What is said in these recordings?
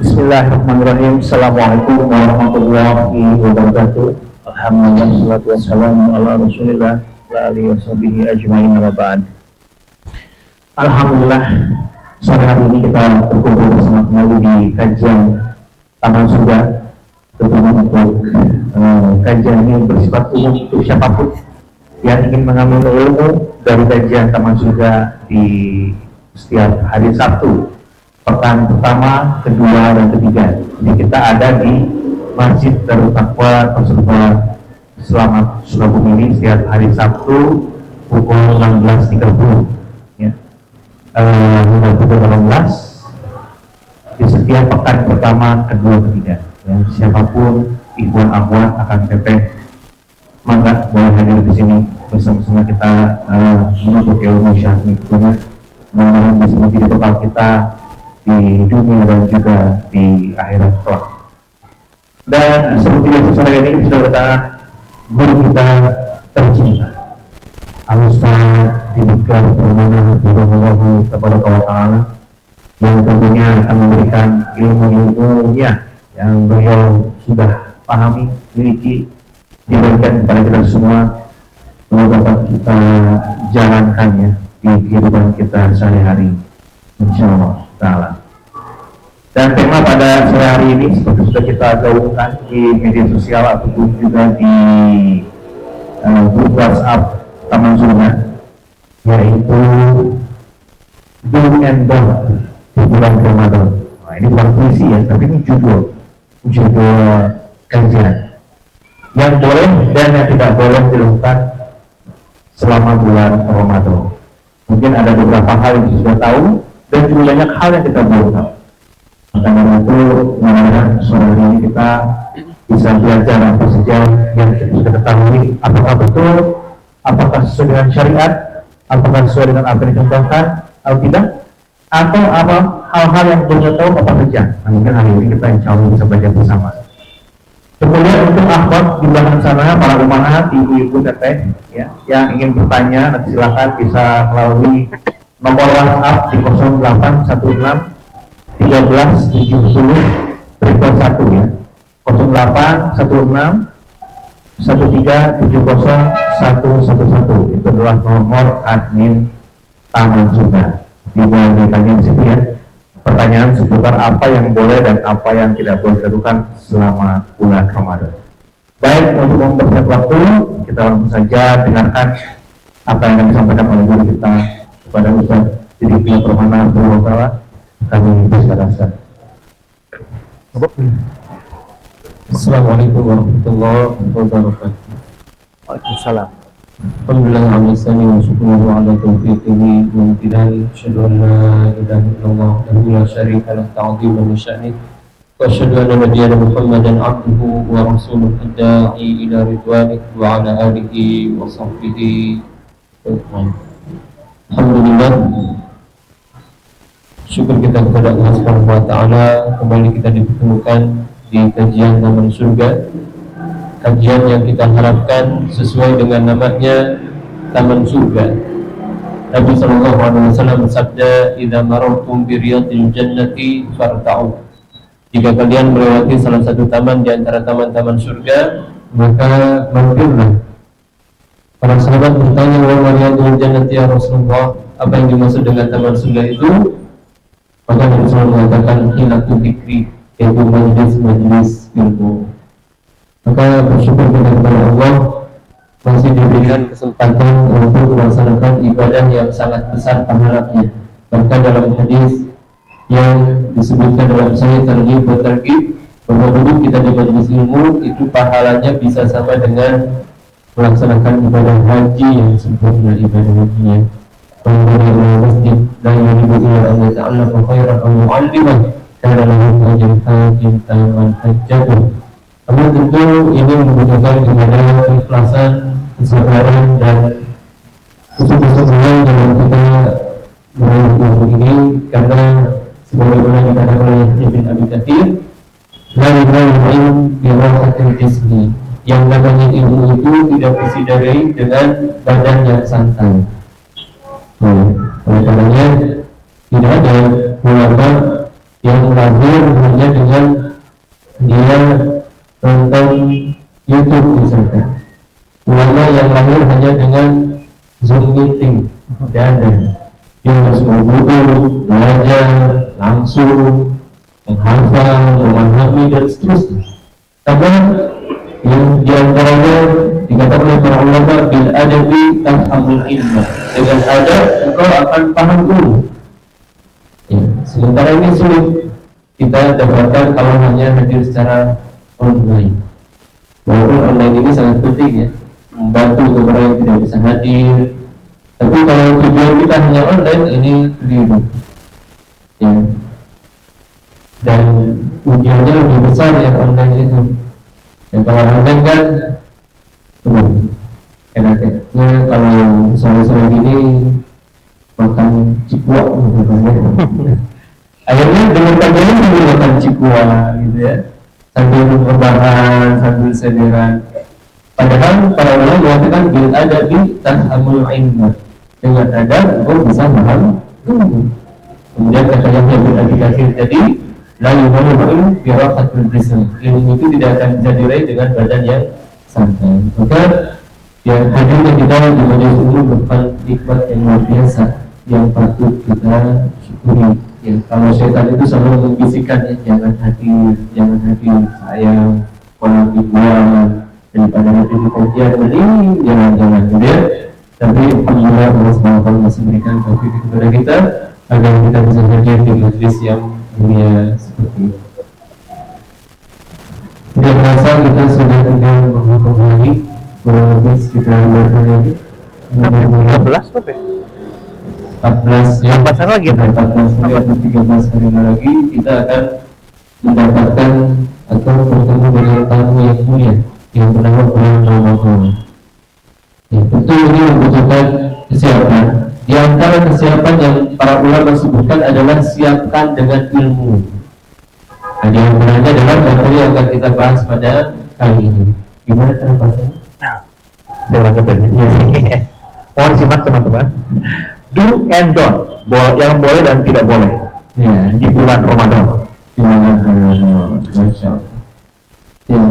Bismillahirrahmanirrahim. Assalamualaikum warahmatullahi wabarakatuh. Alhamdulillah, salatu wassalamu ala rasulillah wa alihi wa sahbihi ajma'in wa ba'd. Alhamdulillah, sore hari ini kita berkumpul bersama kembali di kajian Taman Surga. Tentunya untuk kajian ini bersifat umum untuk siapapun yang ingin mengambil ilmu dari kajian Taman Surga di setiap hari Sabtu, pekan pertama, kedua, dan ketiga. Jadi kita ada di Masjid Darut Taqwa Konservatoire Selamat Sukabumi ini setiap hari Sabtu pukul 16.30 ya. Hingga pukul 18 di setiap pekan pertama, kedua, ketiga ya. Siapapun ikhwan akhwat akan teteh mangga boleh hadir di sini bersama-sama kita menuntut ilmu syar'i, mudah-mudahan bisa menjadi bekal kita di dunia dan juga di akhirat kelak. Dan seperti yang sore ini sudah kita guru kita tercinta Al-Ustaz Dibikar Permana Bidullahu Tabaraka wa Ta'ala, yang tentunya akan memberikan ilmu-ilmunya yang beliau sudah pahami, miliki, diberikan kepada kita semua untuk dapat kita jalankannya di kehidupan kita sehari-hari, insyaallah ta'ala. Dan tema pada sore hari ini seperti sudah kita gaungkan di media sosial ataupun juga di grup WhatsApp Taman Surga, yaitu do and don't di bulan Ramadan. Nah, ini bukan puisi ya, tapi ini judul kajian yang boleh dan yang tidak boleh dilakukan selama bulan Ramadan. Mungkin ada beberapa hal yang sudah tahu dan juga banyak hal yang kita belum tahu. Maka dari itu, mudah-mudahan sore ini kita bisa belajar apa saja yang kita sudah ketahui, apakah betul, apakah sesuai dengan syariat, apakah sesuai dengan apa yang dicontohkan atau tidak, atau apa hal-hal yang belum tahu apa saja. Nah, mungkin hari ini kita insya Allah bisa belajar bersama. Kemudian untuk akhwat di belakang sana, para umahat, ibu-ibu, teteh, ya, yang ingin bertanya, nanti silakan bisa melalui nomor WhatsApp di 0816 1370 1 ya, 0816 1370 111. Itu adalah nomor admin Taman Surga. Dimulai ditanya di situ ya, pertanyaan seputar apa yang boleh dan apa yang tidak boleh dilakukan selama bulan Ramadan. Baik, untuk mempercepat waktu, kita langsung saja dengarkan apa yang akan disampaikan oleh guru kita kepada Ustaz Dibikar Permana Bidullahu. Kami berserah. Assalamualaikum warahmatullahi wabarakatuh. Waalaikumsalam. Alhamdulillah amisani wa syukuruhu ala taufiqihi wa amtinani. Asyhadu an la ilaha illallah wa la syarika lahu ta'ziman li sya'nih. Wa asyhadu anna nabiyyana Muhammadan abduhu wa rasuluhu ad-da'i ila ridwanih wa ala alihi wa sahbihi. Alhamdulillah, syukur kita kepada Allah Subhanahu wa Ta'ala, kembali kita dipertemukan di kajian Taman Surga, kajian yang kita harapkan sesuai dengan namanya Taman Surga. Nabi SAW bersabda, "Idza marartum bi riyadil jannati farta'u." Jika kalian melewati salah satu taman di antara taman-taman surga, maka mampirlah. Para sahabat bertanya, "Wa riyadul jannati ya Rasulullah?" Apa yang dimaksud dengan taman surga itu? Maka Nabi SAW mengatakan hilatu dzikri, yaitu majlis-majlis ilmu. Maka bersyukur kita kepada Allah masih diberikan kesempatan untuk melaksanakan ibadah yang sangat besar pahalanya. Bahkan dalam hadis yang disebutkan dalam Sahih Targhib wa Tarhib, bahwa duduk kita di majlis ilmu itu pahalanya bisa sama dengan melaksanakan ibadah haji yang sempurna, ibadah hajinya. Kemudian masjid dan yuridu ila an yata'allama khairan aw mu'alliman kana lahu ajrun hajjin taman hajjatuh. Namun tentu ini membutuhkan ibadah keikhlasan, kesabaran dan kesungguh-sungguhan dalam kita meraih ilmu ini, karena sebagaimana dikatakan oleh Ibn Abi Katsir, la ilmu bi rahatil jismi, yang namanya ilmu itu tidak disidari dengan badan yang santai. Oleh karenanya tidak ada ulama yang lahir hanya dengan dia nonton YouTube misalkan. Ulama yang lahir hanya dengan Zoom meeting, tidak ada. Dia harus berguru, belajar langsung, menghafal, memahami dan seterusnya. Karena yang diantaranya dikatakan oleh para ulama, bil adabi tafhamul ilmu. Dengan adab engkau akan paham dulu. Ya, sementara ini sulit kita dapatkan kalau hanya hadir secara online. Walaupun online ini sangat penting ya, membantu untuk orang yang tidak bisa hadir. Tapi kalau tujuan kita hanya online, ini keliru. Ya. Dan ujiannya lebih besar yang online itu. Dan kalau online kan, enaknya kalau sore-sore gini makan cikua gitu ya. Akhirnya dengan kajian sambil makan cikua gitu ya, sambil berbahan, sambil sederan. Padahal para ulama mengatakan bil adabi tafhamul ilmu. Dengan adab engkau bisa paham. Kemudian kata yang berakhir tadi, la yuhanu ilmu biraqatul jism. Ilmu itu tidak akan bisa diraih dengan badan yang santai. Maka yang hadirnya kita di majelis ini merupakan nikmat yang luar biasa yang patut kita syukuri. Ya, kalau syaitan itu selalu membisikkan ya, jangan hadir, sayang, orang dibuang daripada hadir di kajian ini, jangan ya. Tapi alhamdulillah Allah SWT masih berikan taufik kepada kita agar kita bisa hadir di majelis yang mulia seperti ini. Tidak merasa kita sudah tinggal menghukum lagi kurang lebih sekitar 2 hari lagi. 14 apa ya? 14 ya, 14 lagi 14 atau 13 hari lagi kita akan mendapatkan atau bertemu dengan tamu yang mulia yang bernama bulan Ramadan. Ya, tentu ini membutuhkan kesiapan. Di antara kesiapan yang para ulama sebutkan adalah siapkan dengan ilmu. Nah, di antaranya adalah materi yang akan kita bahas pada kali ini. Gimana cara bahasanya? Jangan sebenarnya. Mohon simak teman-teman. Do and don't, yang boleh dan tidak boleh. Ya, di bulan Ramadan. Di bulan Ramadan. Masya Allah. Ya.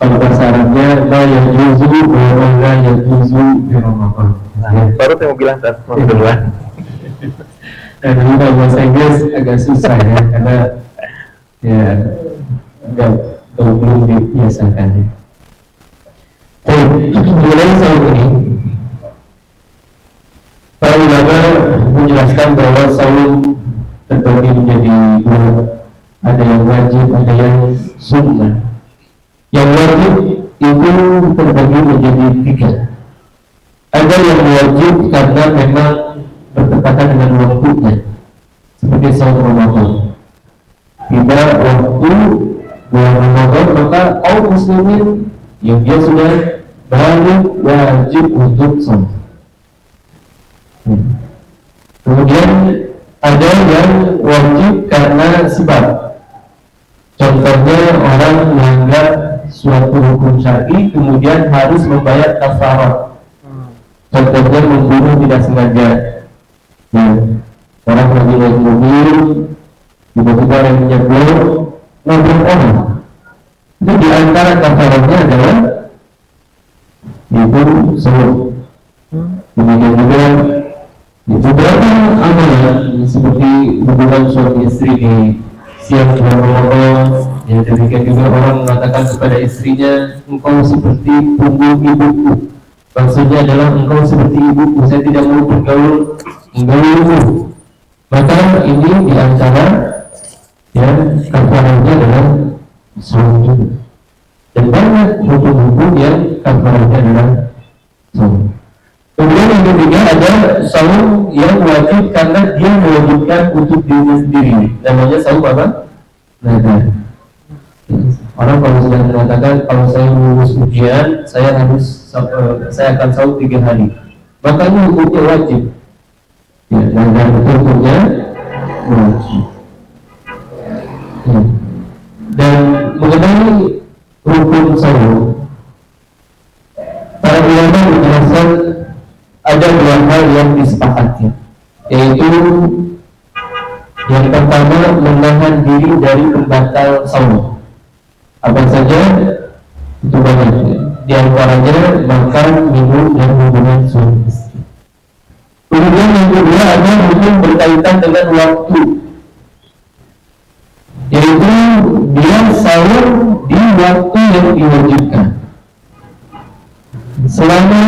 Kalau bahasa Arabnya la yajuzu wa la yajuzu di Ramadan. Baru saya mau bilang saat duluan. Dan ini kalau bahasa Inggris agak susah ya, karena ya belum dibiasakan ya. Mulai saat ini para ulama menjelaskan bahwa saum terbagi menjadi 2. Ada yang wajib, ada yang sunnah. Yang wajib itu terbagi menjadi 3. Ada yang wajib karena memang bertepatan dengan waktunya, seperti saum Ramadan. Bila waktu bulan Ramadan, maka kaum muslimin yang dia sudah balik wajib untuk saum. Kemudian ada yang wajib karena sebab. Contohnya orang melanggar suatu hukum syar'i kemudian harus membayar kafarat. Contohnya membunuh tidak sengaja. Ya, orang lagi naik mobil, tiba-tiba remnya blok, nabrak orang. Itu di antara kafaratnya adalah itu saum. Kemudian juga beberapa amalan seperti hubungan suami istri di siang bulan Ramadan. Ya, demikian juga orang mengatakan kepada istrinya, engkau seperti punggung ibuku. Maksudnya adalah engkau seperti ibuku, saya tidak mau bergaul menggaulimu. Maka ini diantara yang kafaratnya adalah saum. Dan banyak hukum-hukum yang kafaratnya adalah saum. Kemudian yang ketiga ada saum yang wajib karena dia mewajibkan untuk dirinya sendiri. Namanya saum apa? Nadar. Orang kalau sudah mengatakan kalau saya lulus ujian, saya akan saum 3 hari. Maka ini hukumnya wajib. Ya, nadar itu hukumnya wajib. Ya. Dan mengenai hukum saum, para ulama menjelaskan ada 2 hal yang disepakati, yaitu yang pertama menahan diri dari pembatal saum. Apa saja? Itu banyak. Di antaranya makan, minum, dan hubungan suami istri. Kemudian yang kedua ada hukum berkaitan dengan waktu, yaitu dia sahur di waktu yang diwajibkan selama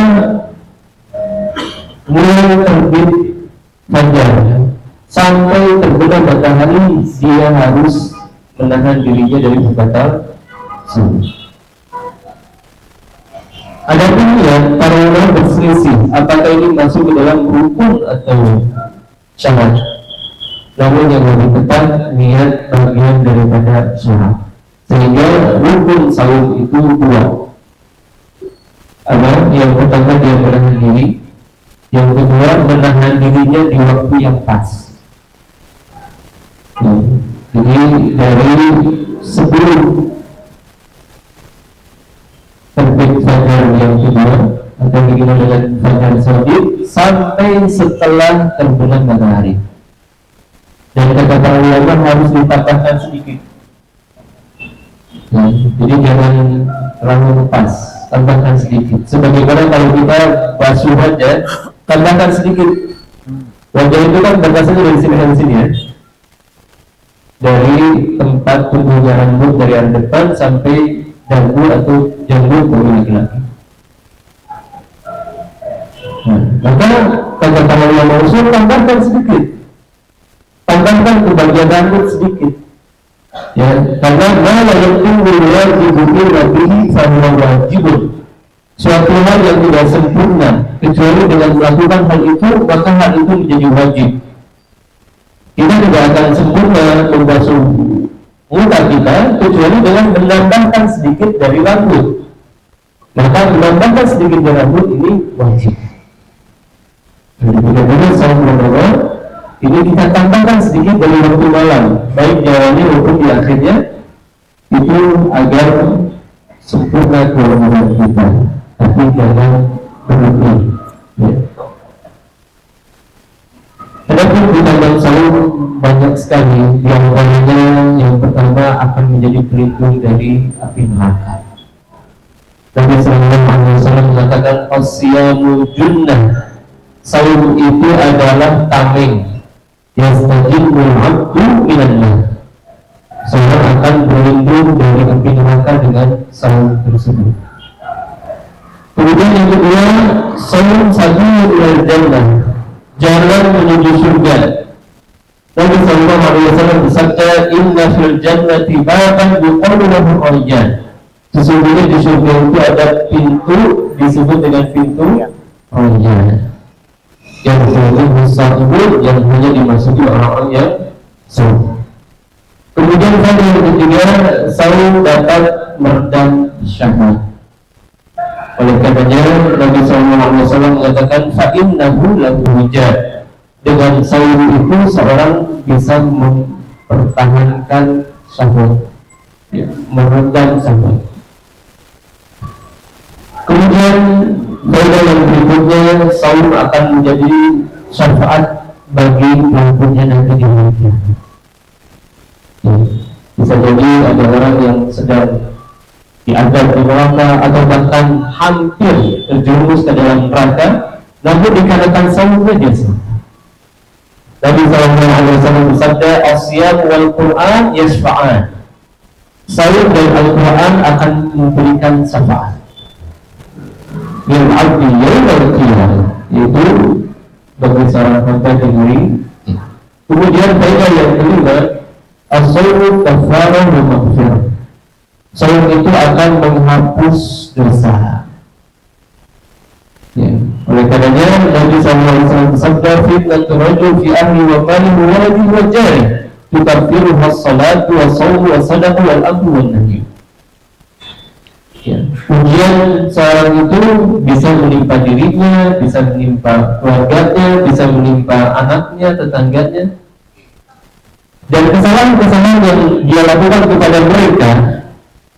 mulai terbit fajar sampai terbenam matahari. Dia harus menahan dirinya dari pembatal sahur. Adapun ya, para ulama berselisih apakah ini masuk ke dalam rukun atau syarat. Namun yang lebih tepat, niat bagian daripada syarat. Sehingga rukun sahur itu dua. Ada yang pertama dia menahan diri, yang kedua menahan dirinya di waktu yang pas. Jadi dari sebelum terbit fajar yang kedua atau dikenal dengan fajar shadiq sampai setelah terbenam matahari. Dan kata para ulama harus ditambahkan sedikit. Jadi jangan terlalu lepas, tambahkan sedikit. Sebagaimana kalau kita basuh wajah, tambahkan sedikit. Wajah itu kan berasal dari sini ya. Dari tempat tumbuhnya rambut dari arah depan sampai dagu atau janggut bagi laki-laki. Maka kata para ulama usul, tambahkan sedikit. Tambahkan ke bagian rambut sedikit. Ya, karena malah yang timbul wajib illa bihi fahuwa wajibun. Suatu hal yang tidak sempurna kecuali dengan melakukan hal itu, maka hal itu menjadi wajib. Kita tidak akan sempurna membasuh muka kita kecuali dengan menambahkan sedikit dari rambut. Maka menambahkan sedikit dari rambut ini wajib. Jadi benar-benar saya berdoa, ini kita tambahkan sedikit dari waktu malam, baik jalannya maupun di akhirnya, itu agar sempurna kewajiban kita, tapi jangan berlebih. Ya. Adapun di dalam sahur banyak sekali, yang antaranya yang pertama akan menjadi pelindung dari api neraka. Nabi Sallallahu Alaihi Wasallam mengatakan as-siyamu junnah, sahur itu adalah tameng. Yastajibul abdu minannar, seorang akan berlindung dari api neraka dengan sahur tersebut. Kemudian yang kedua, sahur sabilul jannah, jalan menuju surga. Nabi Sallallahu Alaihi Wasallam bersabda, inna fil jannati baban yuqalu lahu rayyan. Sesungguhnya di surga itu ada pintu disebut dengan pintu rayyan, yang yang hanya dimasuki orang-orang yang sahur. Kemudian yang ketiga, sahur dapat meredam syahwat. Oleh karenanya Nabi SAW mengatakan fa'innahu lahu wujad. Dengan sahur itu seorang bisa mempertahankan syahwat, ya, meredam syahwat. Kemudian faedah yang berikutnya, sahur akan menjadi syafaat bagi pelakunya nanti di akhirat. Bisa jadi ada orang yang sedang diadab di neraka atau bahkan hampir terjerumus ke dalam neraka, namun dikarenakan sahurnya dia selamat. Nabi SAW bersabda, as-siyam wal Qur'an yashfa'an. Sahur dan Al-Quran akan memberikan syafaat yang abdi yawmal qiyamah, yaitu bagi seorang hamba di hari. Kemudian faedah yang kelima, as-sawmu kafarah wa maghfirah. Sahur itu akan menghapus dosa. Ya. Oleh karenanya Nabi SAW bersabda, fitnatu rajul fi ahli wa malihi wa waladihi wa jarihi tukaffiruha as-salatu wa shawmu wa sadaqatu wal amru wan nahy. Ya. Ujian seorang itu bisa menimpa dirinya, bisa menimpa keluarganya, bisa menimpa anaknya, tetangganya. Dan kesalahan-kesalahan yang dia lakukan kepada mereka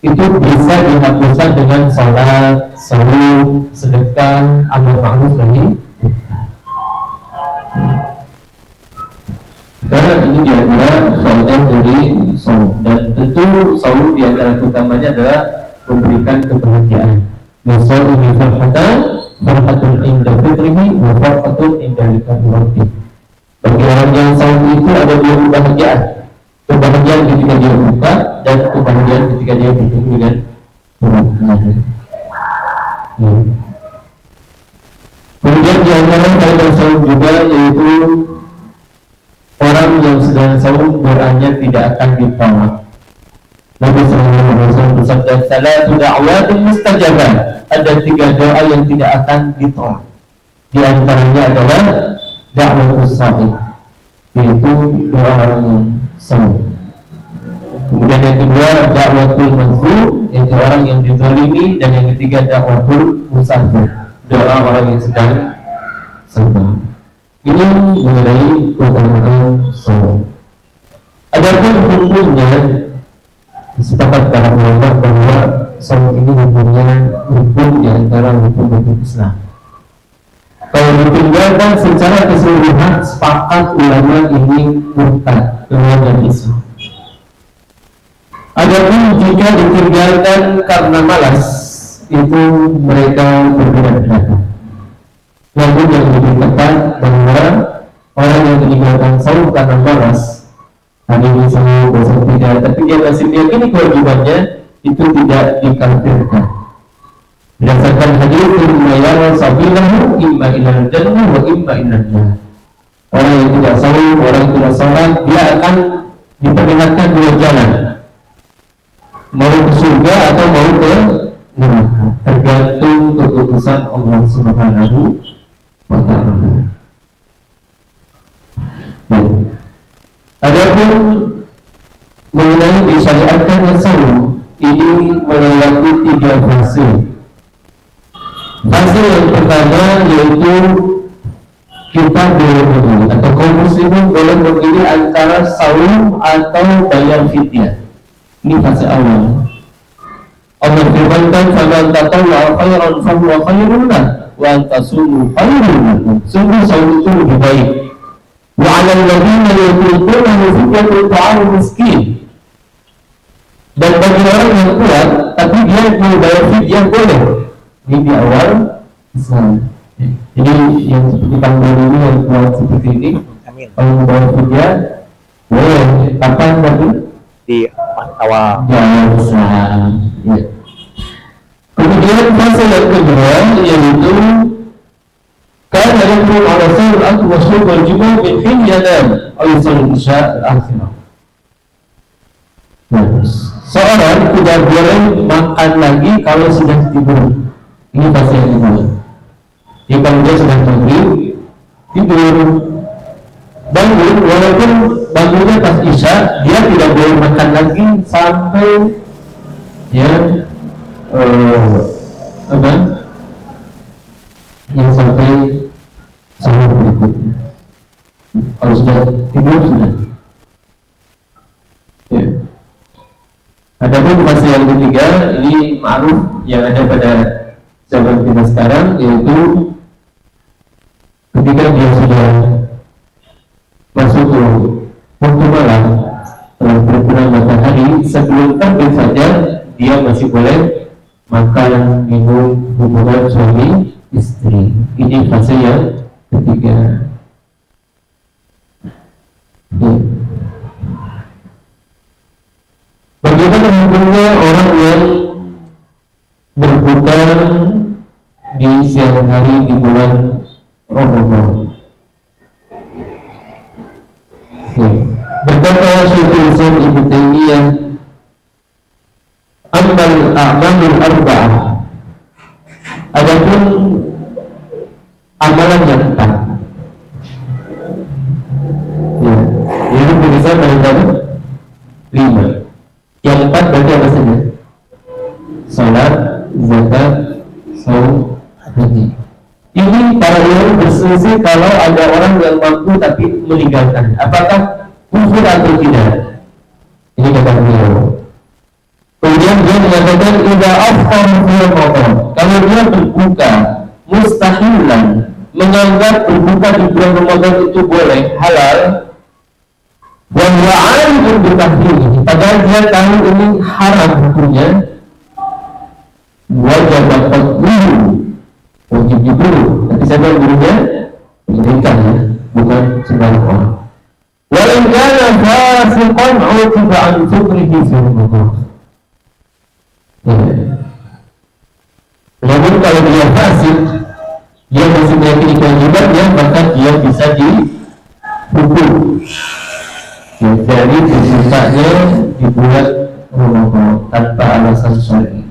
itu bisa dihapuskan dengan salat, sahur, sedekah, amar ma'ruf nahi munkar. Karena ini diantara soal dari saum, dan tentu saum diantara utamanya adalah memberikan kebahagiaan. Misal ini farhatun inda fitrihi wa farhatun inda likati. Bagi orang yang saum itu ada dua kebahagiaan. Kebahagiaan ketika dia buka dan kebahagiaan ketika dia bertemu dengan Tuhan. Kemudian di antara kaidah saum juga yaitu orang yang sedang saum doanya tidak akan ditolak. Nabi sallallahu alaihi wasallam bersabda, "Salatu da'watin mustajabah." Ada 3 doa yang tidak akan ditolak. Di antaranya adalah da'watus shaim, yaitu doa orang yang saum. Kemudian yang kedua da'watul mazlum, yaitu orang yang dizalimi, dan yang ketiga da'watul musafir, doa orang yang sedang sabar. Ini mengenai keutamaan saum. Adapun hukumnya, sepakat para ulama bahwa saum ini mempunyai hukum di antara hukum Islam. Kalau ditinggalkan secara keseluruhan, sepakat ulama ini murtad, keluar dari Islam. Adapun jika ditinggalkan karena malas, itu mereka berbeda pendapat. Namun yang lebih tepat bahwa orang yang meninggalkan saum karena malas, tadi misalnya bosan tidak, tapi dia masih meyakini kewajibannya, itu tidak dikafirkan. Berdasarkan hadis imma yara sabilahu imma ilal jannah wa imma ilal nar. Orang yang tidak saum, orang yang tidak sholat, dia akan diperlihatkan 2 jalan, mau ke surga atau mau ke neraka, tergantung keputusan Allah Subhanahu wa ta'ala. Adapun mengenai disyariatkannya saum, ini melewati 3 fase. Fase yang pertama yaitu kita boleh memilih, atau kaum muslimin boleh memilih antara saum atau bayar fidyah. Ini fase awal. Allah firmankan, "Faman tatawwa'a khairan fahuwa khairun lahu wa an tasumu khairun lakum." Sungguh saum itu lebih baik. Wa 'alal ladzina yutiqunahu fidyatun ta'amu miskin. Dan bagi orang yang kuat tapi dia mau bayar fidyah boleh. Ini di awal Islam. Jadi yang seperti tahun ini yang kuat seperti ini, kalau mau bayar fidyah boleh. Kapan tadi? Di awal Islam. Ya. Kemudian fase yang kedua yaitu karena yakun ala saul aku wasul wal jumu'ah min fin yanam aw yusalli isya al-akhirah. Seorang tidak boleh makan lagi kalau sudah tidur. Ini fase yang kedua. Jadi kalau dia sudah tidur, bangun, walaupun bangunnya pas isya, dia tidak boleh makan lagi sampai yang sampai sahur berikutnya. Kalau sudah tidur sudah. Ya. Adapun fase yang ketiga ini ma'ruf yang ada pada zaman kita sekarang, yaitu ketika dia sudah masuk ke waktu malam, terbenam matahari, sebelum terbit saja dia masih boleh makan, minum, hubungan suami istri. Ini fase yang ketiga. Bagaimana hukumnya orang yang berbuka di siang hari di bulan Ramadan? Berkata Syekhul Islam Ibnu Taimiyah, "Ammal a'malul arba'ah." Adapun amalan yang 4. Jadi bisa berapa? 5. Yang 4 berarti apa saja? Salat, zakat, saum, haji. Ini para ulama berselisih kalau ada orang yang mampu tapi meninggalkan, apakah kufur atau tidak? Ini kata beliau. Kemudian dia mengatakan idza afṭara fi Ramadan, kalau dia berbuka mustahilan, menganggap berbuka di bulan Ramadan itu boleh, halal, Dan wa'alun bitahrimi, padahal dia tahu ini haram hukumnya, wajib dapat guru, wajib diburu. Tapi saya gurunya pendidikan ya, bukan sembarang orang. Wa in kana fasiqan utiba an fikrihi fi al-bukhari. Namun kalau dia fasik, dia masih memiliki kewajibannya, maka dia bisa dihukum. Dari dosanya dibuat Ramadan tanpa alasan syar'i.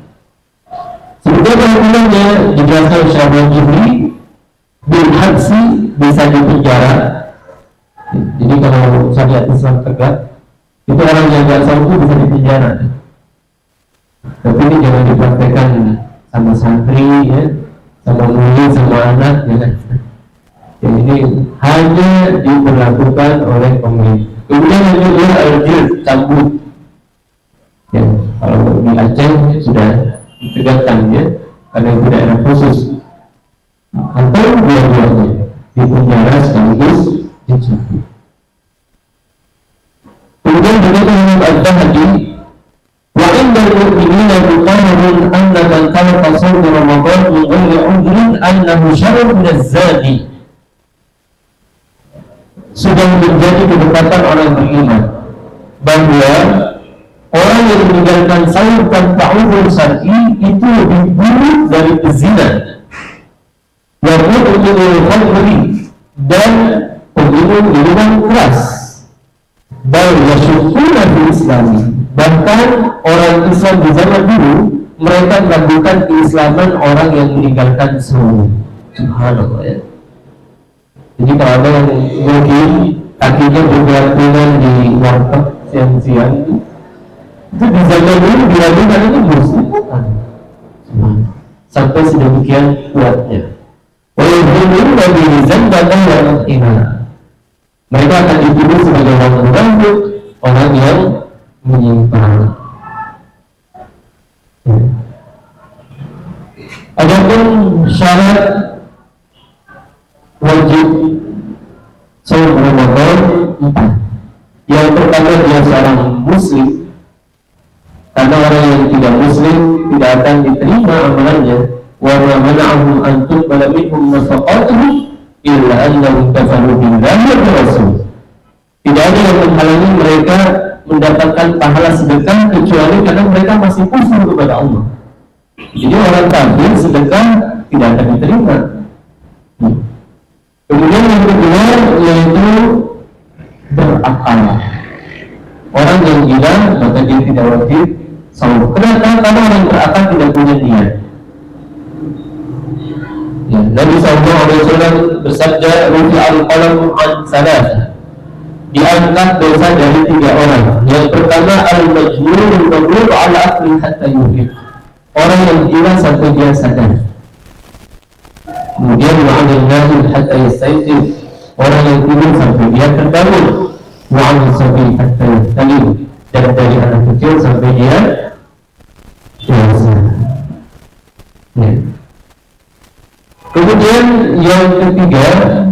Sebetulnya hukumannya dijelaskan oleh Syekh Al-Jibri, bil hadsi, bisa dipenjara. Jadi kalau syariat Islam tegak, itu orang yang tidak sanggup itu bisa dipenjara. Tapi ini jangan dipraktekkan sama santri, ya, sama murid, sama anak, ya. Ya, ini hanya diberlakukan oleh pemerintah. Kemudian yang kedua al-jild, cambuk. Ya, kalau di Aceh sudah ditegakkan ya, karena itu daerah khusus. Atau dua-duanya dipenjara sekaligus dicambuk. Kemudian begitu menurut Al-Bahdi, wa indal mu'minina yuqarrarun anna man taraka shawm Ramadan min ghairi 'udhrin annahu syarrun min az-zadi. Sudah menjadi kedekatan orang beriman bahwa orang yang meninggalkan sahur tanpa uzur syar'i itu lebih buruk dari pezina, walaupun minum khamri dan peminum minuman keras. Bal yasyukuna fil Islam, bahkan orang Islam di zaman dulu mereka melakukan keislaman orang yang meninggalkan sahur. Subhanallah ya. Jadi kalau ada yang mungkin kakinya bergelantungan di warteg siang-siang itu di zaman dulu diragukan itu muslim bukan? Sampai sedemikian kuatnya. Walaupun bagi Rizal datang yang iman, mereka akan dituduh sebagai orang munafik, orang yang menyimpang. Adapun syarat wajib saum Ramadan 4. Yang pertama dia seorang muslim, karena orang yang tidak muslim tidak akan diterima amalannya. Wa ma mana'ahum an tuqbala minhum nafaqatuhum illa annahum kafaru billahi wa rasul. Tidak ada yang menghalangi mereka mendapatkan pahala sedekah kecuali karena mereka masih kufur kepada Allah. Jadi orang kafir sedekah tidak akan diterima. Kemudian yang kedua yaitu berakal. Orang yang gila maka dia tidak wajib saum. Kenapa? Karena orang berakal tidak punya niat. Ya, Nabi SAW bersabda, "Rufi'al qalam an salat." Diangkat dosa dari 3 orang. Yang pertama al-majnun al-mabrur ala aqli hatta yufiq. Orang yang gila sampai dia sadar. Kemudian wa'anil nahil hatta yastayqin, orang yang tidur sampai dia terbangun. Wa'anil sabi hatta yastayqin, dan dari anak kecil sampai dia dewasa. Ya. Kemudian yang ketiga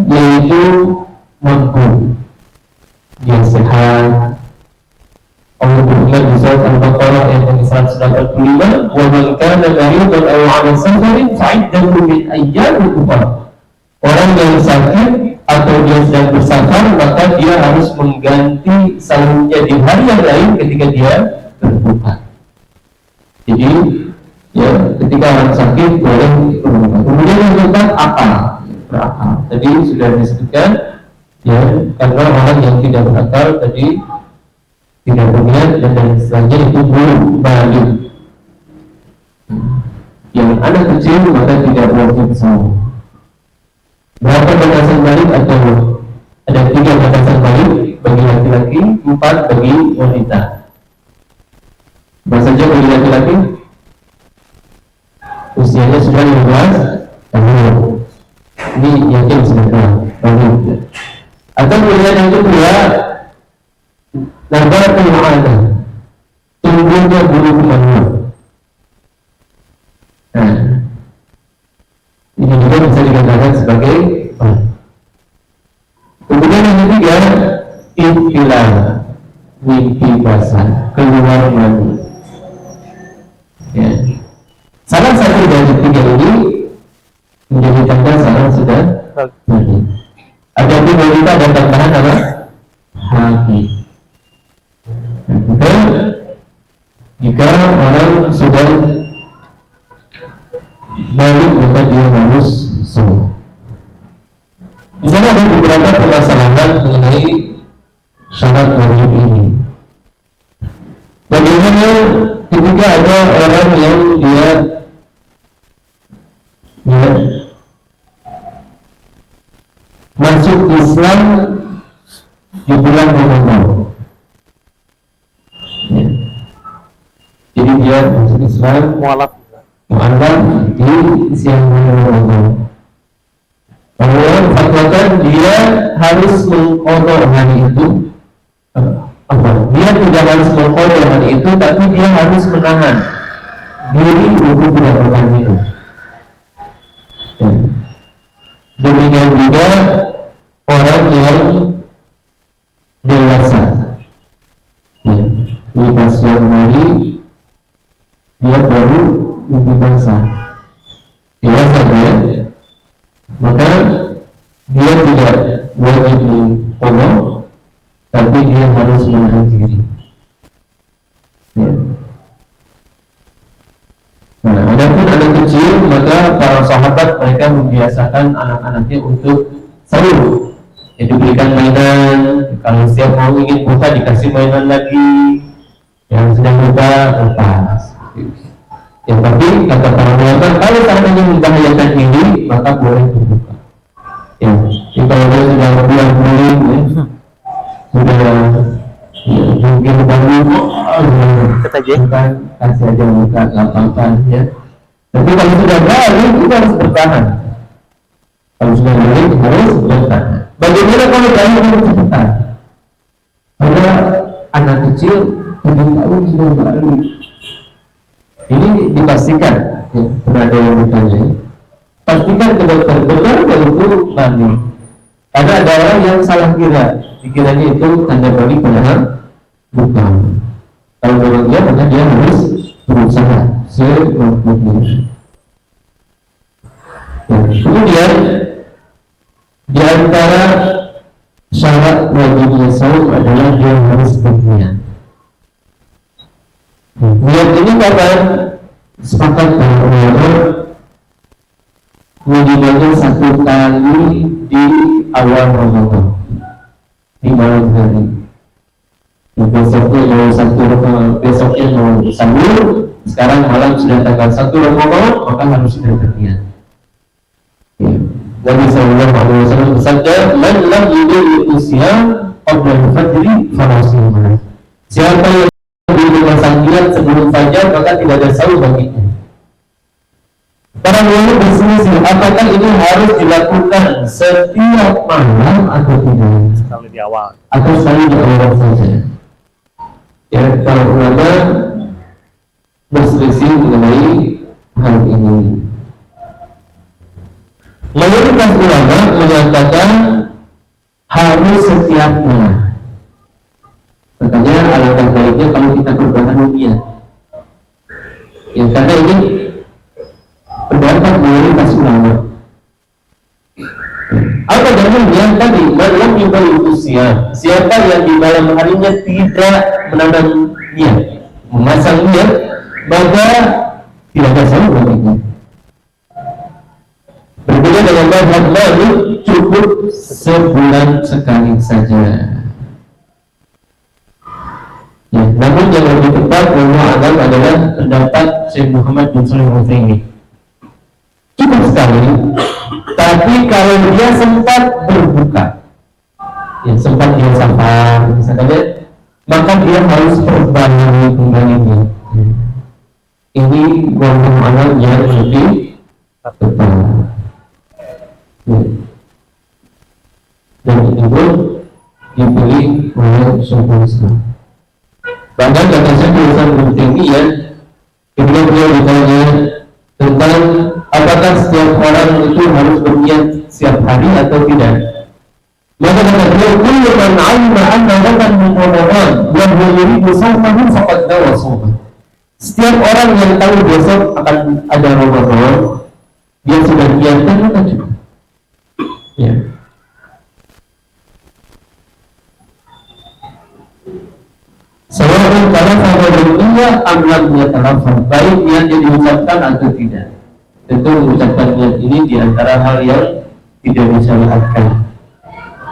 yaitu mampu, dia sehat. Allah berfirman di surat Al-Baqarah ayat 185, "Wa man kana maridan aw 'ala safarin fa'iddatun min ayyamin ukhra." Orang yang sakit atau dia sedang bersafar maka dia harus mengganti sahurnya di hari yang lain ketika dia berbuka. Jadi ya ketika orang sakit boleh berbuka. Kemudian yang keempat akal, berakal. Tadi sudah disebutkan ya, karena orang yang tidak berakal tadi tidak berniat dan selanjutnya itu belum balik. Yang anak kecil maka tidak wajib saum. Berapa batasan balik? Ada 3 batasan balik bagi laki-laki, 4 bagi wanita. Apa saja bagi laki-laki? Usianya sudah 15 tahun. Ini yakin sudah balik. Atau kemudian yang kedua, nabatul ma'adah, tumbuhnya bulu kemaluan. Nah, ini juga bisa dikatakan sebagai kemudian yang ketiga, ihtilal. basah, keluar mani. Ya. Salah satu dari tiga ini menjadi tanda salah sudah mani. Adapun wanita ada tambahan apa? Haki. Jika orang sudah balik maka dia harus sembuh. Di sana ada beberapa permasalahan mengenai syarat wajib ini. Bagaimana ketika ada orang yang dia masuk Islam di bulan Ramadan. Ya. Jadi dia masuk Islam mualaf di siang Ramadan. Kemudian fatwakan dia harus mengkodok hari itu. Dia tidak harus mengkodok hari itu, tapi dia harus menahan diri untuk tidak makan minum. Demikian juga orang yang dewasa, di pasien hari dia baru dewasa, maka dia tidak wajib mengkodok, tapi dia harus menahan diri. Ya. Nah, adapun anak kecil, maka para sahabat mereka membiasakan anak-anaknya untuk sahur. Ya, diberikan mainan, kalau setiap mau ingin buka dikasih mainan lagi, yang sedang buka lepas. Ya, tapi kata para ulama, kalau seandainya membahayakan diri, maka boleh dibuka. Ya, kalau dia sudah bulan-bulan, sudah mungkin baru bukan kasih aja buka apa-apa ya. Tapi kalau sudah balik itu harus bertahan. Kalau sudah balik harus bertahan. Bagaimana kalau balik harus cepat? Ada anak kecil 7 tahun sudah balik. Ini dipastikan ya, berada yang bertanya. Pastikan ke dokter benar itu balik. Karena ada orang yang salah kira, pikirannya itu tanda balik padahal bukan. Kalau menurut dia, maka dia harus berusaha semampunya. Kemudian di antara syarat wajibnya saum adalah dia harus berniat. Niat ini kapan? Sepakat para ulama minimalnya 1 kali di awal Ramadan, di malam hari. Besoknya mau besoknya mau sahur, sekarang malam sudah tanggal 1 Ramadan, maka harus sudah berniat. Nabi sallallahu alaihi wasallam bersabda, "Man lam yudrik usyam qabla al-fajr falasih." Siapa yang memasang niat sebelum fajar, maka tidak ada sahur baginya. Para ulama berselisih, apakah ini harus dilakukan setiap malam atau tidak? Sekali di awal. Atau sekali di awal saja. Ya, para ulama berselisih mengenai hal ini. Mayoritas ulama menyatakan harus setiap malam. Makanya alangkah baiknya kalau kita berbahan niat. Ya, karena ini pendapat mayoritas ulama. Apa dalilnya tadi? Malam yang usia. Siapa yang di malam harinya tidak menanam niat, memasang niat, maka tidak ada sahur baginya. Berbeda dengan mazhab Malik, cukup sebulan sekali saja. Ya, namun yang lebih tepat adalah pendapat Syekh Muhammad bin Shalih Al-Utsaimin. Cukup sekali, tapi kalau dia sempat berbuka, ya sempat dia safar, misalnya, maka dia harus perbaiki kembalinya. Ini golongan amal yang lebih tepat. Dan itu pun dipilih oleh Syekhul Islam. Bahkan kata Syekhul Islam ya, ketika beliau ditanya tentang apakah setiap orang itu harus berniat setiap hari atau tidak, Maka kata beliau, kullu man 'alima anna ghadan min Ramadan wa huwa yuridu shawmahu faqad nawa shawmah. Setiap orang yang tahu besok akan ada Ramadan, dia sudah niatkan maka cukup. Ya. Sawa'un talaffadha bil niyyah am lam yatalaffadh, baik niatnya diucapkan atau tidak. Tentu mengucapkan niat ini di antara hal yang tidak disyariatkan.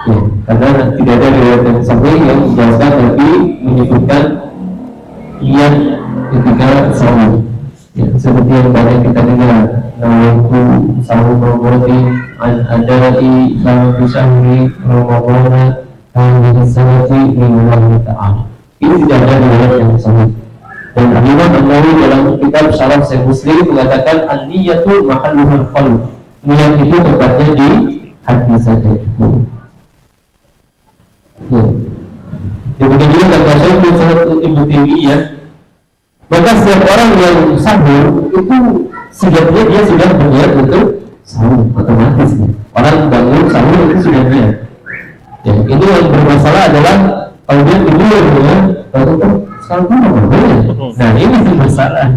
Ya, karena tidak ada riwayat yang sahih yang menjelaskan tapi menyebutkan niat ketika sahur. Ya, seperti yang banyak kita dengar, nawaitu sahur Ramadan an adai sahur syahri Ramadan hadhihi sanati lillahi ta'ala. Ini tidak ada riwayat yang sahih. Dan Imam An-Nawawi dalam kitab Syarah Sahih Muslim mengatakan an-niyatu mahalluhul qalb. Niat itu tempatnya di hati saja. Ya. Demikian juga kata Syekh Ibnu Taimiyah, maka setiap orang yang sahur itu sejatinya dia sudah berniat untuk sahur otomatis. Orang bangun sahur itu sudah niat. Ya, ini yang bermasalah adalah kalau dia tidur ya, lalu sekarang pun boleh. Nah ini yang bermasalah.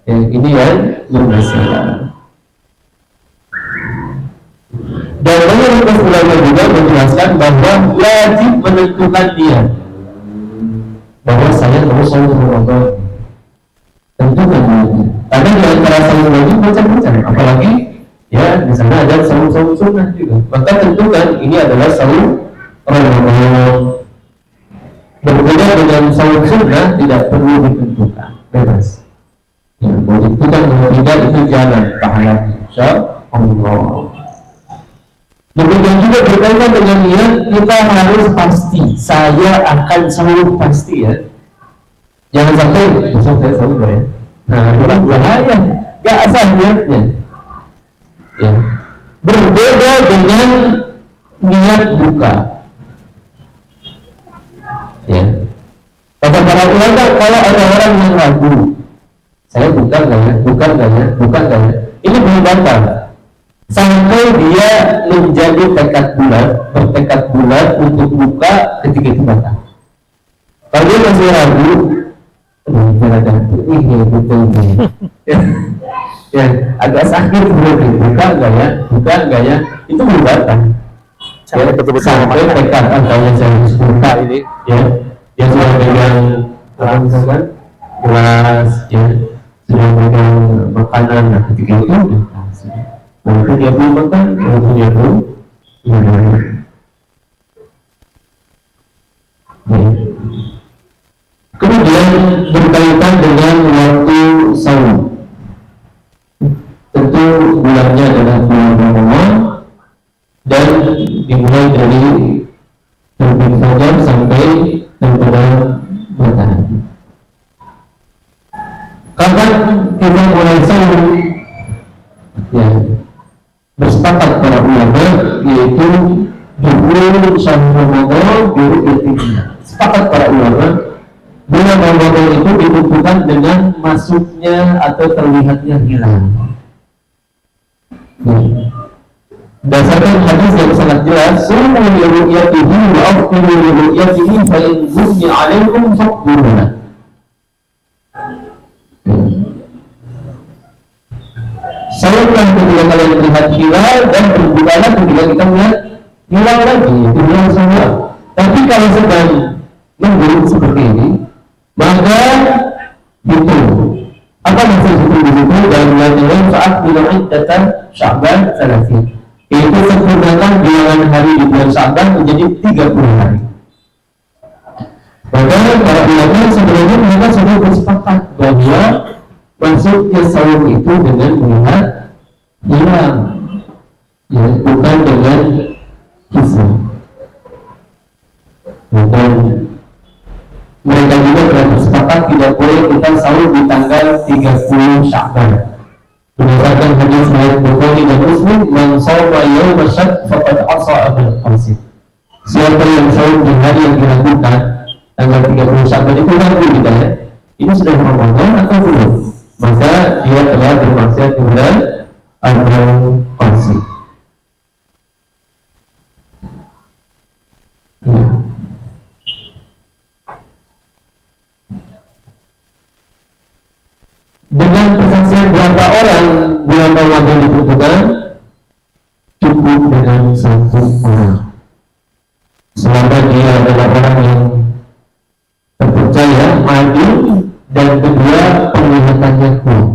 Ya, ini yang bermasalah. Dan banyak ulama juga menjelaskan bahwa wajib menentukan niat bahwa saya harus sahur Ramadan. Tentukan niatnya. Karena di antara sahur wajib macam-macam, apalagi ya di sana ada sahur sunnah juga. Maka tentukan ini adalah sahur Ramadan. Berbeda dengan sahur sunnah tidak perlu ditentukan, bebas. Ya, mau ditentukan atau tidak itu jalan pahalanya. Insyaallah. Demikian juga berkaitan dengan niat, kita harus pasti. Saya akan sahur pasti ya. Jangan sampai besok saya sahur ya. Nah, itu bahaya. Gak asal niatnya. Ya. Berbeda dengan niat buka. Ya. Kata para ulama, kalau ada orang yang ragu, saya buka nggak ya, buka nggak ya, ini belum batal. Sampai dia menjadi bertekad bulat untuk buka ketika itu batal. Kalau dia masih ragu, ini betul ya, agak sakit berarti buka nggak ya, itu belum batal. Sampai sampai tekad antara saya harus buka ini, ya, dia sudah pegang misalkan gelas, ya, sudah pegang makanan, nah ketika itu maka dia belum makan, dia belum kemudian berkaitan dengan waktu sahur. Tentu bulannya adalah bulan Ramadan dan dimulai dari terbit fajar sampai terbenam matahari. Kapan kita mulai sahur? Ya, bersepakat para ulama yaitu duhur syahrul Ramadan biru'yatillah. Sepakat para ulama bulan Ramadan itu ditentukan dengan masuknya atau terlihatnya hilal. Berdasarkan hadis yang sangat jelas, sumu li ru'yatihi wa afṭiru li ru'yatihi fa in ghumma 'alaikum faqdiruhu. Sahurlah ketika kalian melihat hilal dan berbukalah ketika kita melihat hilal lagi, itu hilal semua. Tapi kalau sedang mendung seperti ini, maka hitung. Apa maksud hitung di situ? Dalam bulan saat bulan Iddah Sya'ban 30. Itu sempurnakan bilangan hari di bulan Sya'ban menjadi 30 hari. Maka para ulama sebelumnya mereka sudah bersepakat bahwa masuknya sahur itu dengan melihat hilal, ya, bukan dengan hisab. Dan mereka juga telah bersepakat tidak boleh kita sahur di tanggal 30 Sya'ban. Berdasarkan hadis riwayat Bukhari dan Muslim, man shawma yawma syakk faqad asa Abul Qasim. Siapa yang sahur di hari yang diragukan tanggal 30 Sya'ban itu ragu kita ya. Ini sudah Ramadan atau belum? Maka dia telah bermaksiat kepada Abul Qasim. madu, dan kedua penglihatannya kuat.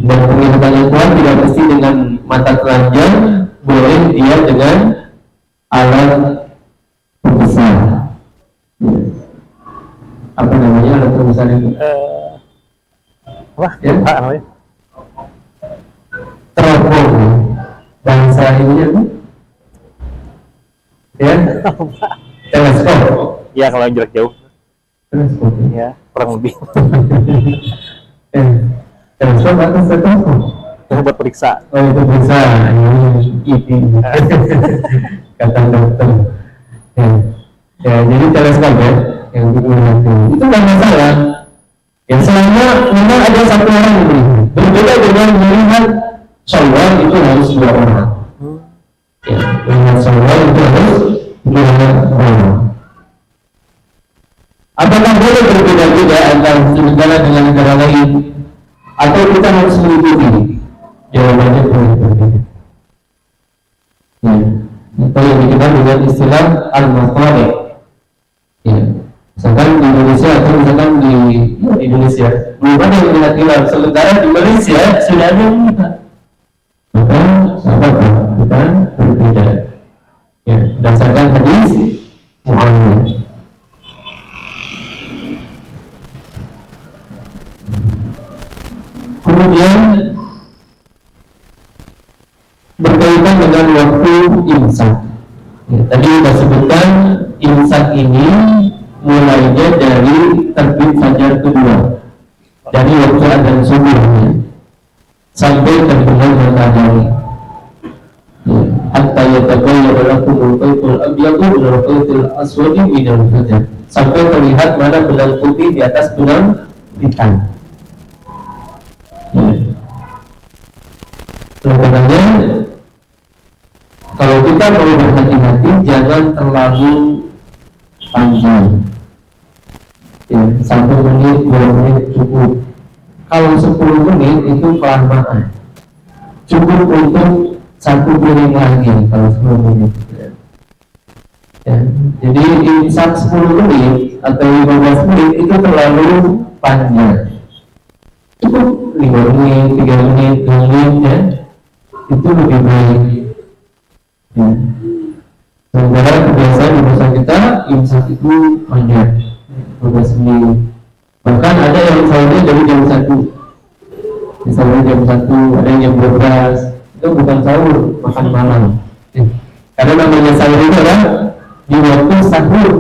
Dan penglihatannya kuat tidak mesti dengan mata telanjang, boleh dia dengan alat pembesar. Apa namanya alat pembesar itu? Wah, Ya. apa namanya? Teropong, bahasa ininya tuh, ya, teleskop. Ya kalau yang jarak jauh, Teleskop. ya kurang lebih. Teleskop atau stetoskop? Itu buat periksa. Oh itu bisa, ini kata dokter. Ya, jadi teleskop ya, yang digunakan itu nggak masalah. Ya selama memang ada satu orang ini berbeda dengan melihat syawal itu harus dua orang. Ya, melihat syawal itu harus dua orang. Apakah boleh berbeda-beda antara negara dengan negara lain, atau kita harus mengikuti? Jawabannya boleh berbeda. Ya, itu yang dikenal dengan istilah al-maqalih. Ya, misalkan di Indonesia atau misalkan di Indonesia belum ada yang melihat hilal, sementara di Malaysia sudah ada yang melihat. Maka sahabat kita berbeda. Ya, berdasarkan hadis Muhammad. Kemudian berkaitan dengan waktu imsak. Ya, tadi kita sebutkan imsak ini mulainya dari terbit fajar kedua, dari waktu adzan subuh sampai terbenam matahari. Hatta yatabayyana lakumul khaytul abyadu minal khaytil aswadi minal fajr, sampai terlihat mana benang putih di atas benang hitam. Sebenarnya kalau kita mau berhati-hati jangan terlalu panjang. Ya, 1 menit, 2 menit cukup. Kalau 10 menit itu kelamaan. Cukup untuk 1 piring lagi kalau 10 menit. Ya, jadi imsak 10 menit atau 15 menit itu terlalu panjang. Cukup 5 menit, 3 menit, 2 menit ya, itu lebih baik. Ya. Sementara kebiasaan di masa kita imsak itu panjang, 12 menit. Bahkan ada yang sahurnya dari jam 1. Misalnya jam 1, ada yang jam 12. Itu bukan sahur, makan malam. Karena namanya sahur itu adalah di waktu sahur.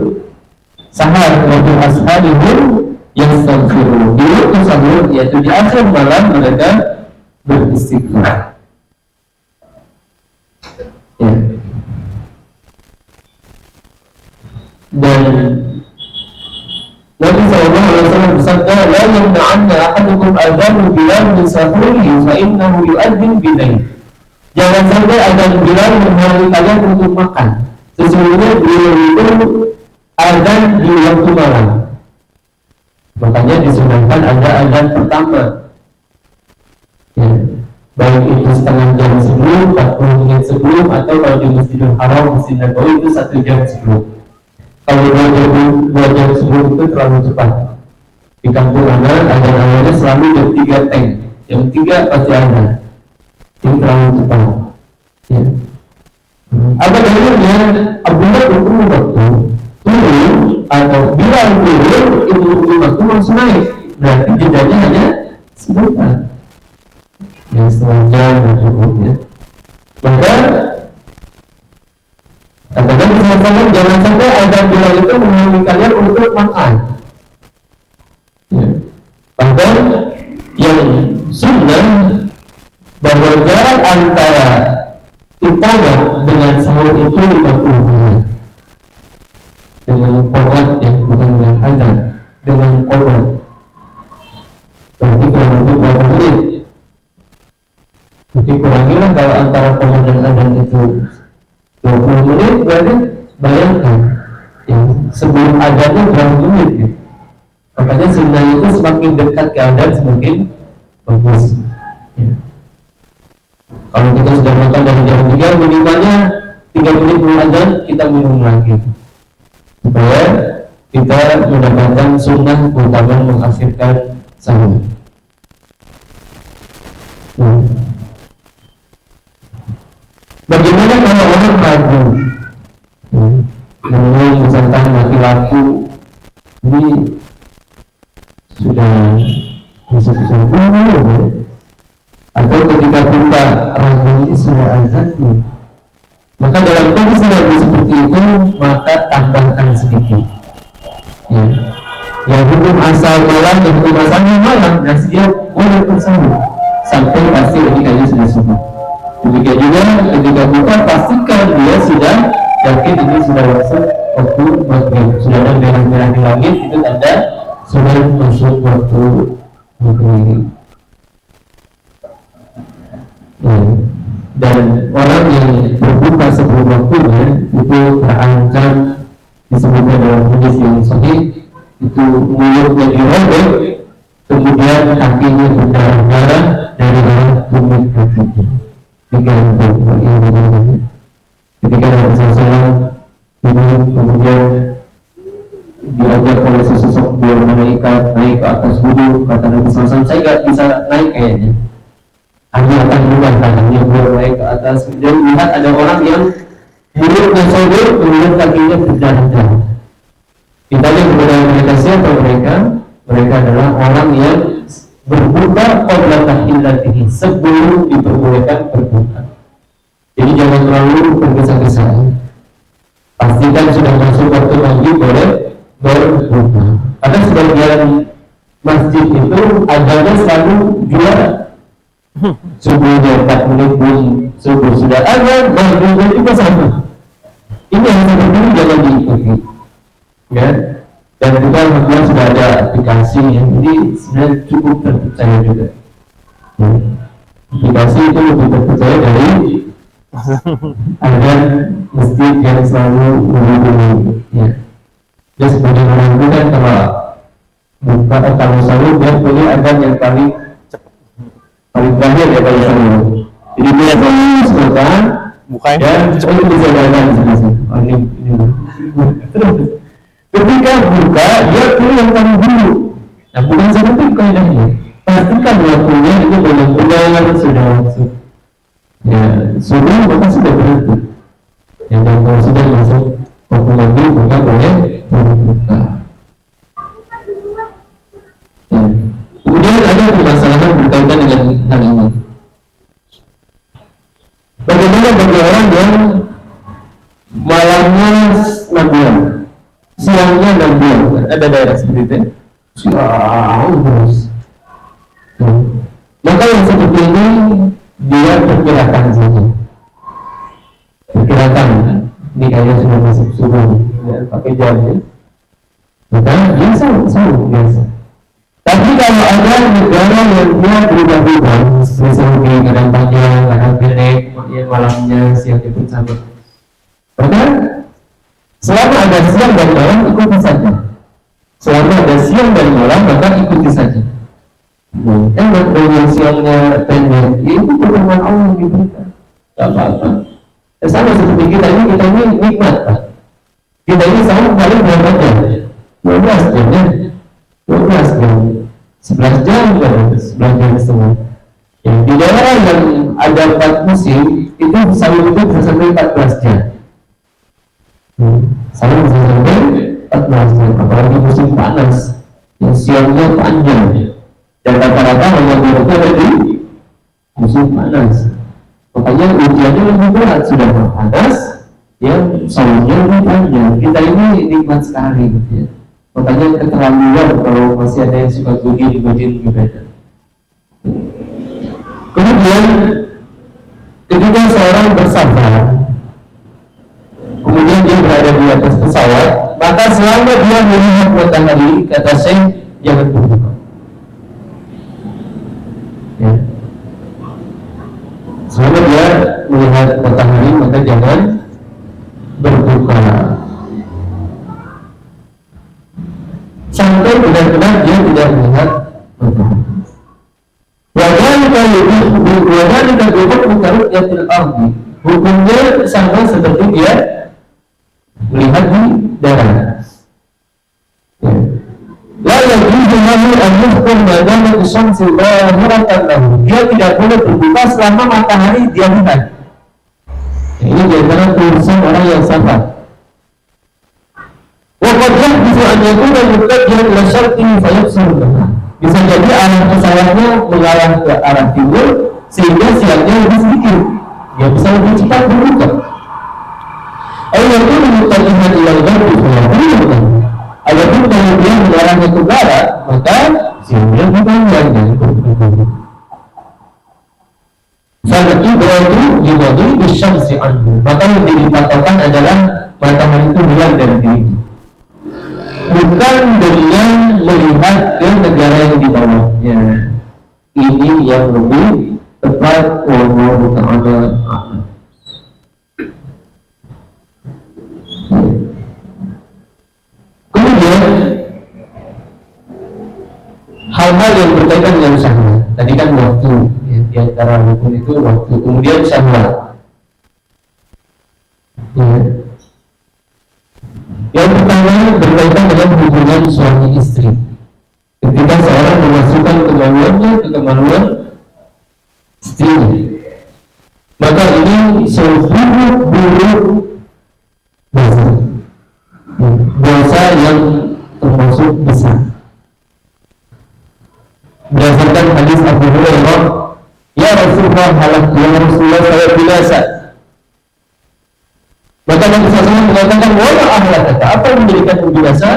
Sahar, waktu ashabihum yang sahur. Di waktu sahur, yaitu di akhir malam mereka beristighfar. Ya. Dan Nabi SAW bersabda, "La yamna'anna ahadukum adzanu Bilal min sahurihi fa innahu yu'adzin bilail." Jangan sampai adzan Bilal menghalangi kalian untuk makan. Sesungguhnya beliau itu adzan di waktu malam. Makanya disunahkan ada adzan pertama. Ya. Baik itu setengah jam sebelum, 40 menit sebelum, atau kalau di Masjidil Haram, Masjid Nabawi itu 1 jam sebelum. Kalau 2 jam sebelum itu terlalu cepat. Di kampung anak, adzan-adzannya selalu jam 3 teng. Jam 3 pasti adzan. Ini terlalu cepat. Ya. Apa dalilnya? Abdullah bin waktu turun atau Bilal turun itu waktu langsung naik. Berarti jedanya hanya sebentar. Yang setengah jam berikutnya. Maka katakan misalkan jangan sampai adzan Bilal itu menghalangi kalian untuk makan. Ya. Bahkan yang sunnah bahwa jarak antara iqamah dengan sahur itu 50 menit. Dengan qomat yang bukan dengan adzan, dengan qomat. Berarti kurang lebih berapa menit? Jadi kurangilah kalau antara qomat dan adzan itu 20 menit, berarti bayangkan ya, sebelum adzannya berapa menit ya? Makanya sunnah itu semakin dekat ke adzan semakin bagus ya. Kalau kita sudah makan dari jam 3, minimalnya 3 menit sebelum adzan kita minum lagi supaya di kita mendapatkan sunnah utama mengakhirkan sahur. Bagaimana kalau orang ragu? Misalkan laki-laki ini sudah masuk sahur, atau ketika kita ragu ini sudah azan, maka dalam kondisi ragu seperti itu maka tambahkan sedikit. Ya. Yang hukum asal malam dan hukum asalnya malam, dan dia boleh bersahur sampai pasti ketikanya sudah subuh. Demikian juga ketika buka pastikan dia sudah yakin ini sudah masuk waktu maghrib, sudah ada merah-merah di langit, itu tanda sudah masuk waktu maghrib. Dan orang yang berbuka sebelum waktunya itu terancam, disebutkan dalam hadis yang sahih, itu mulutnya dirobek, kemudian kakinya berdarah-darah dari dalam tumit kakinya. Ketika Rasulullah kemudian diajak oleh sesosok dua malaikat naik ke atas gunung, kata Nabi SAW, saya nggak bisa naik kayaknya, hanya akan mudah tangannya beliau naik ke atas. Kemudian lihat ada orang yang mulutnya sobek, kemudian kakinya berdarah-darah. Ditanya kepada mereka, siapa mereka? Mereka adalah orang yang berbuka qabla tahillatihi, sebelum diperbolehkan berbuka. Jadi jangan terlalu tergesa-gesa. Pastikan sudah masuk waktu maghrib boleh berbuka. Karena sebagian masjid itu adanya selalu juara. Subuhnya 4 menit pun subuh sudah ada, maghribnya juga sama. Ini yang seperti ini jangan diikuti. Ya. Dan juga alhamdulillah sudah ada aplikasi yang ini sebenarnya cukup terpercaya juga. Aplikasi itu lebih terpercaya dari ada masjid yang selalu menghubungi. Ya. Dia sebagai orang itu kan kalau buka kalau selalu dia punya adan yang paling terakhir ya paling selalu. Jadi dia terus buka dan itu bisa jalan di sini. Terus ketika buka, dia pilih yang paling dulu. Nah, bukan seperti kaidahnya. Pastikan waktunya itu benar-benar sudah masuk. Ya, sudah maka sudah berhenti. Yang kalau sudah masuk waktu lagi buka boleh berbuka. Ya. Kemudian ada permasalahan berkaitan dengan hal ini. Bagaimana bagi orang yang malamnya malam, siangnya 6 bulan, ada daerah seperti itu. Maka yang seperti ini dia perkirakan saja. Perkirakan ini kayaknya sudah masuk subuh, ya, pakai jamnya. Maka dia sahur biasa. Tapi kalau ada negara yang dia berubah-ubah, misalnya kadang panjang, kadang pendek, malamnya, siangnya pun sama. Maka selama ada siang dan malam, ikuti saja. Selama ada siang dan malam, maka ikuti saja. Enak dengan siangnya pendek, itu pertemuan Allah yang diberikan. Tak apa-apa. Sama seperti kita ini nikmat, Pak. Kita ini sama paling berapa jam? 12 jam, ya? 12 jam. 11 jam, 11 jam setengah. Ya, di daerah yang ada 4 musim, itu selalu itu bisa sampai 14 jam. Saya bisa sampai 14 jam, apalagi musim panas yang siangnya panjang, dan rata-rata hanya berada di musim panas. Makanya ujiannya lebih berat, sudah panas, yang sahurnya lebih panjang. Kita ini nikmat sekali, gitu ya. Makanya keterlaluan kalau masih ada yang suka di bagian ibadah. Kemudian ketika seorang bersafar, kemudian dia berada di atas pesawat, maka selama dia melihat matahari, kata Syekh, jangan berbuka. Ya. Selama dia melihat matahari, maka jangan berbuka. Sampai benar-benar dia tidak melihat matahari. Wadhalika yuhibbu ru'yatil ardi. Hukumnya sama seperti dia melihat di darat. lahu an yufṭir ma damat asy-syamsu zahiratan lahu. Dia tidak boleh berbuka selama matahari dia lihat. Ini di antara urusan orang yang sabar. Wa qad yahdithu an yakuna muttajihan ila syarqihi fa yabsur. Bisa jadi arah pesawatnya mengarah ke arah timur sehingga siangnya lebih sedikit. Dia bisa lebih cepat berbuka. Ayo yakuna muttajihan ila al-gharbi fa yabsur. Adapun kalau dia mengarahnya ke barat, maka siangnya lebih panjang dan berbuka. Fal-ibratu yubadi bisyamsi anhu. Maka yang dipatokan adalah matahari itu hilang dari dirinya, bukan dengan melihat ke negara yang di bawahnya. Ini yang lebih tepat. Wallahu ta'ala a'lam. Kemudian hal-hal yang berkaitan dengan syahwat. Tadi kan waktu, ya, di antara hukum itu waktu. Kemudian syahwat. Ya. Yang pertama berkaitan dengan hubungan suami istri. Ketika seorang memasukkan kemaluannya ke kemaluan istrinya, maka ini seburuk-buruk dosa. Dosa yang termasuk besar. Berdasarkan hadis Abu Hurairah, ya Rasulullah, ya Rasulullah, saya binasa. Maka Nabi SAW mengatakan, wala ahlakaka, apa yang menjadikan binasa?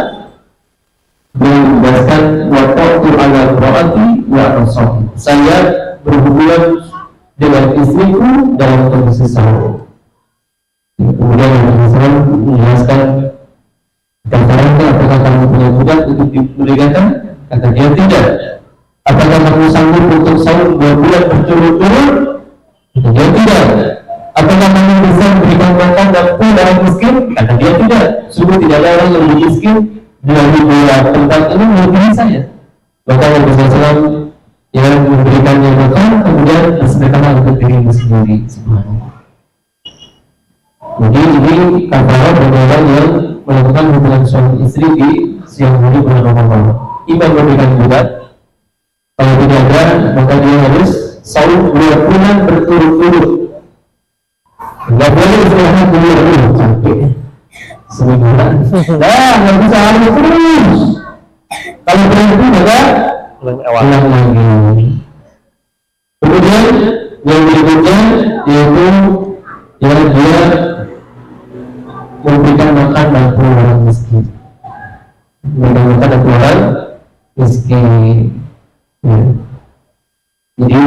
Beliau menjelaskan, waqtu ala imraati wa rasul. Saya berhubungan dengan istriku dalam kondisi sahur. Kemudian Nabi SAW menjelaskan, kata-kata, apakah kamu punya budak untuk diberikan? Kata dia tidak. Apakah kamu sanggup untuk sahur 2 bulan berturut-turut? Kata dia tidak. Apakah kamu bisa memberikan makan dan orang miskin? Kata dia tidak. Sungguh tidak ada orang yang lebih miskin di dua tempat ini melebihi saya. Maka Nabi SAW yang memberikannya makan, kemudian bersedekahlah untuk dirimu sendiri. Subhanallah. Jadi ini kafarat bagi orang yang melakukan hubungan suami istri di siang hari bulan Ramadan. Imam memberikan budak. Kalau tidak ada, maka dia harus sahur 2 bulan berturut-turut. Tidak boleh istirahat dulu sampai sebulan. Nah, nggak bisa harus terus. Kalau berhenti maka ulang lagi. Kemudian yang berikutnya yaitu yang dia memberikan makan dan orang miskin. Memberikan makan dan orang miskin. Ya. Jadi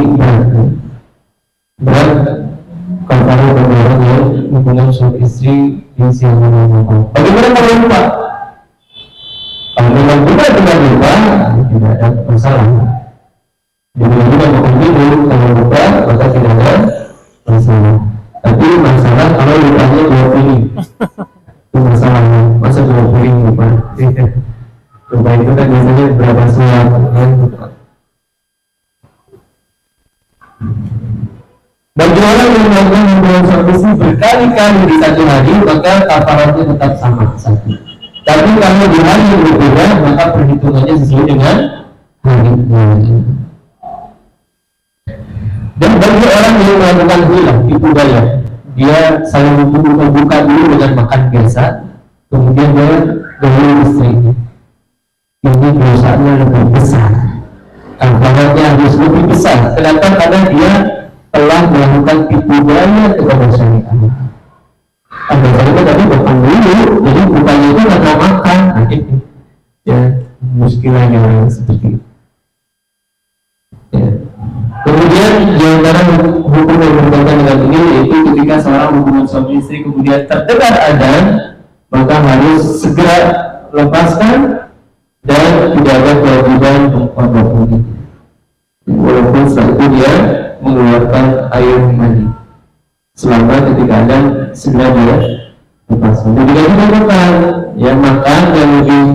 berat kafarat bagi orang yang hubungan suami istri di siang Ramadan. Bagaimana kalau lupa? Kalau memang tidak lupa, tidak ada masalah. Jadi juga makan tidur, kalau lupa maka tidak ada masalah. Tapi masalah kalau lupanya 2 piring, itu masalahnya. Masa 2 piring lupa? Lupa itu kan biasanya berapa suap yang lupa. Bagi orang yang melakukan hubungan suami istri berkali-kali di satu hari, maka kafaratnya tetap sama satu. Tapi kalau di hari yang berbeda, maka perhitungannya sesuai dengan harinya. Dan bagi orang yang melakukan hilah, tipu daya, dia selalu membuka dulu dengan makan biasa, kemudian dia dahulu istrinya. Ini dosanya lebih besar. Kafaratnya harus lebih besar. Kenapa? Karena dia telah melakukan tipu daya kepada syariat. Ada syariat tapi makan dulu, jadi bukannya itu nggak makan. Ya, muskilahnya seperti itu. Ya. Kemudian di antara hukum yang berkaitan dengan ini yaitu ketika seorang hubungan suami istri kemudian terdengar adzan, maka harus segera lepaskan dan tidak ada kewajiban mengkodok. Walaupun setelah itu dia mengeluarkan air mani, selama ketika adzan segera dia lepaskan. Jadi kita lakukan yang makan yang lebih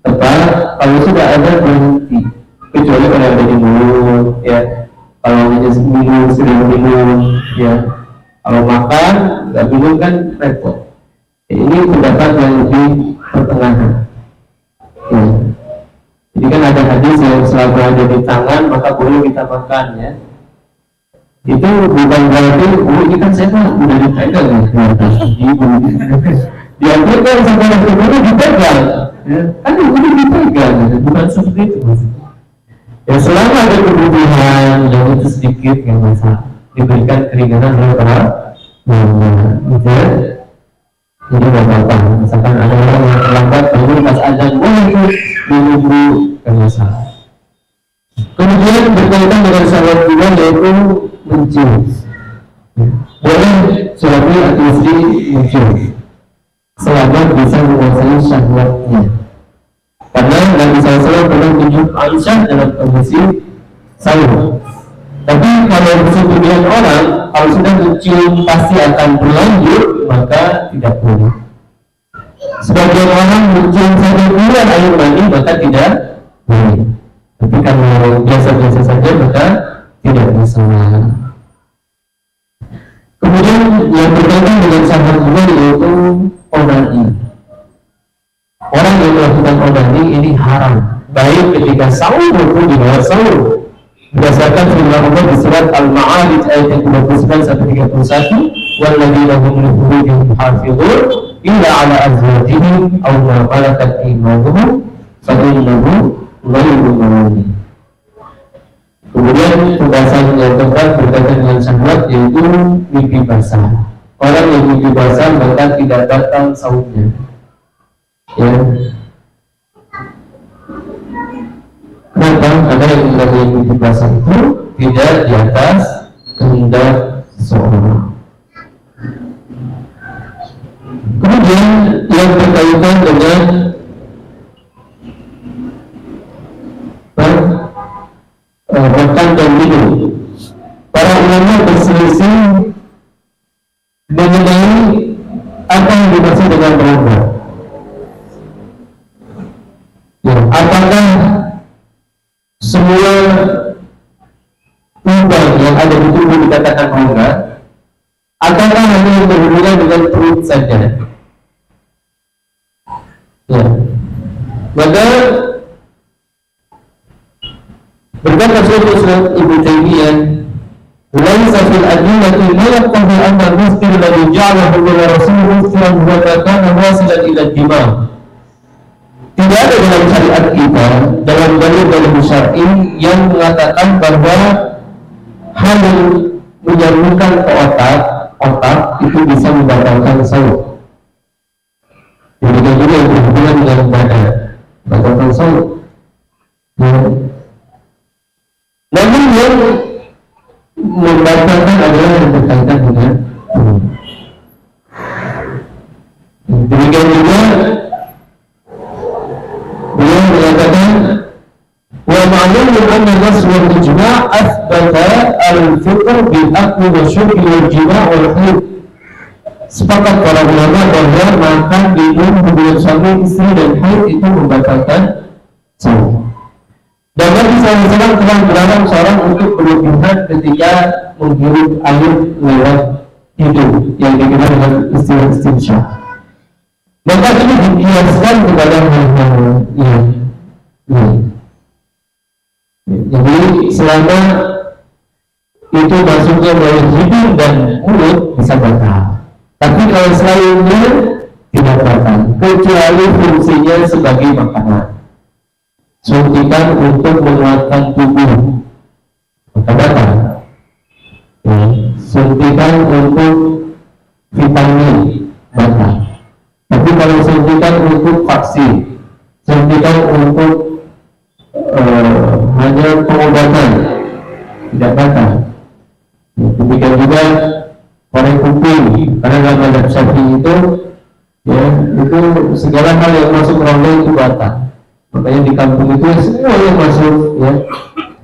tepat kalau sudah ada berhenti, kecuali kalau ada di mulut, ya. Kalau hanya minum sudah minum, ya. Kalau makan nggak minum kan repot. Ini pendapat yang lebih pertengahan. Ya. Jadi Jadi kan ada hadis yang selama ada di tangan maka boleh kita makan ya. Itu bukan berarti ini kan saya kan udah dipegang ya. Diambilkan sampai nanti boleh dipegang. Ya, kan udah dipegang, bukan seperti itu. Ya selama ada kebutuhan yang itu sedikit yang bisa diberikan keringanan oleh para gitu ya. Jadi nggak apa-apa. Misalkan ada orang yang terlambat bangun pas azan boleh itu menunggu kan masalah. Kemudian berkaitan dengan salat juga yaitu mencium. Boleh suami atau istri mencium selama bisa menguasai syahwatnya. Karena Nabi SAW pernah tunjuk Aisyah dalam kondisi sahur. Tapi kalau sebagian orang kalau sudah mencium pasti akan berlanjut maka tidak boleh. Sebagian orang mencium sampai keluar air mani maka tidak boleh. Tapi kalau biasa-biasa saja maka tidak masalah. Kemudian yang berkaitan dengan syahwat juga yaitu onani. Orang yang melakukan onani ini haram, baik ketika sahur maupun di luar sahur. Berdasarkan firman Allah di surat Al-Ma'arij ayat yang 29 sampai 31, "Walladzina hum li furujihim hafizun illa 'ala azwajihim aw ma malakat aymanuhum fa innahum ghairu malumin." Kemudian pembahasan yang keempat berkaitan dengan syahwat yaitu mimpi basah. Orang yang mimpi basah maka tidak datang sahurnya. Ya. Kenapa? Karena yang namanya mimpi basah itu tidak di atas kehendak seseorang. Kemudian yang berkaitan dengan makan dan minum, para ulama berselisih mengenai apa yang dimaksud dengan rongga. Ya, apakah semua lubang yang ada di tubuh dikatakan rongga, ataukah hanya yang berhubungan dengan perut saja? Ya, maka berkata Syekh Islam Ibnu Taimiyah, "Laisa fil adillati ma yaqtadi anna al-muftir alladhi ja'alahu Allah Rasuluhu muftiran wa kana wasilan ila al-dimam." Tidak ada dalam syariat kita, dalam dalil-dalil syar'i yang mengatakan bahwa hal yang menyambungkan ke otak itu bisa membatalkan saum. Demikian juga yang berhubungan dengan badan, membatalkan saum. Namun yang membatalkan adalah yang berkaitan dengan demikian juga beliau mengatakan wa ma'lumun anna nas wal ijma' athbata al-fitr bil akli wa syurbi wal jima' wal haid. Sepakat para ulama bahwa makan, minum, hubungan suami istri dan haid itu membatalkan saum. Dan Nabi SAW telah melarang seorang untuk berlebihan ketika menghirup air lewat hidung yang dikenal dengan istilah istinsyaq. Maka ini dikiaskan kepada hal-hal yang jadi selama itu masuknya melalui hidung dan mulut bisa batal. Tapi kalau selainnya tidak batal, kecuali fungsinya sebagai makanan. Suntikan untuk menguatkan tubuh maka batal. Suntikan untuk vitamin batal. Tapi kalau suntikan untuk vaksin, suntikan untuk hanya pengobatan tidak batal. Demikian juga korek kuping, karena dalam mazhab Syafi'i itu ya itu segala hal yang masuk rongga itu batal. Makanya di kampung itu semua yang masuk ya,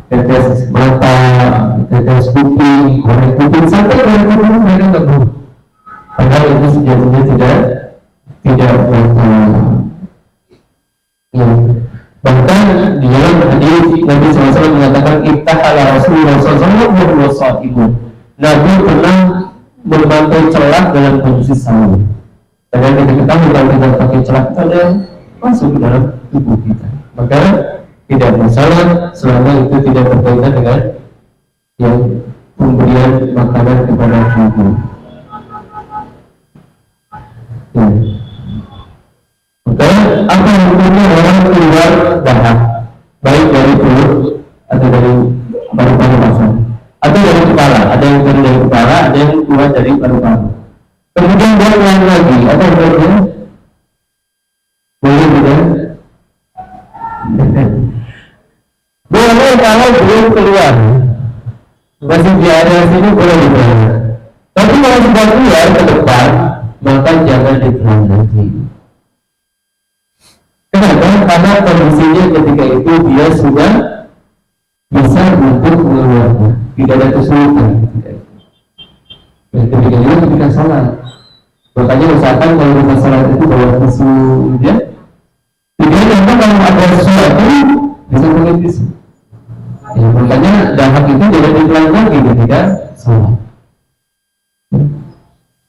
tetes mata, tetes kuping, korek kuping, sampai korek kuping mereka nggak boleh. Padahal itu sejatinya tidak batal. Ya. Bahkan di dalam hadis Nabi SAW mengatakan ittahala Rasulullah SAW Nabi pernah membantai celah dalam kondisi sahur. Dan yang kita ketahui kalau kita pakai celah itu ada masuk ke dalam tubuh kita. Maka tidak masalah selama itu tidak berkaitan dengan yang pemberian makanan kepada tubuh. Ya. Maka apa hukumnya orang keluar dahak, baik dari perut atau dari paru-paru basah, atau dari kepala? Ada yang keluar dari kepala, ada yang keluar dari paru-paru. Kemudian dia ulang lagi, apa hukumnya? Boleh tidak? Boleh kalau belum keluar, masih di area sini boleh dibuang. Tapi kalau sudah keluar ke depan, maka jangan ditelan lagi. Kenapa? Karena kondisinya ketika itu dia sudah bisa untuk mengeluarkan, tidak ada kesulitan. Dan ketika itu ketika salat, makanya usahakan kalau kita salat itu bawa tisu, ya. Tidak ada kalau ada sesuatu bisa pakai tisu. Ya, makanya dahak itu tidak ditelan lagi ketika salat.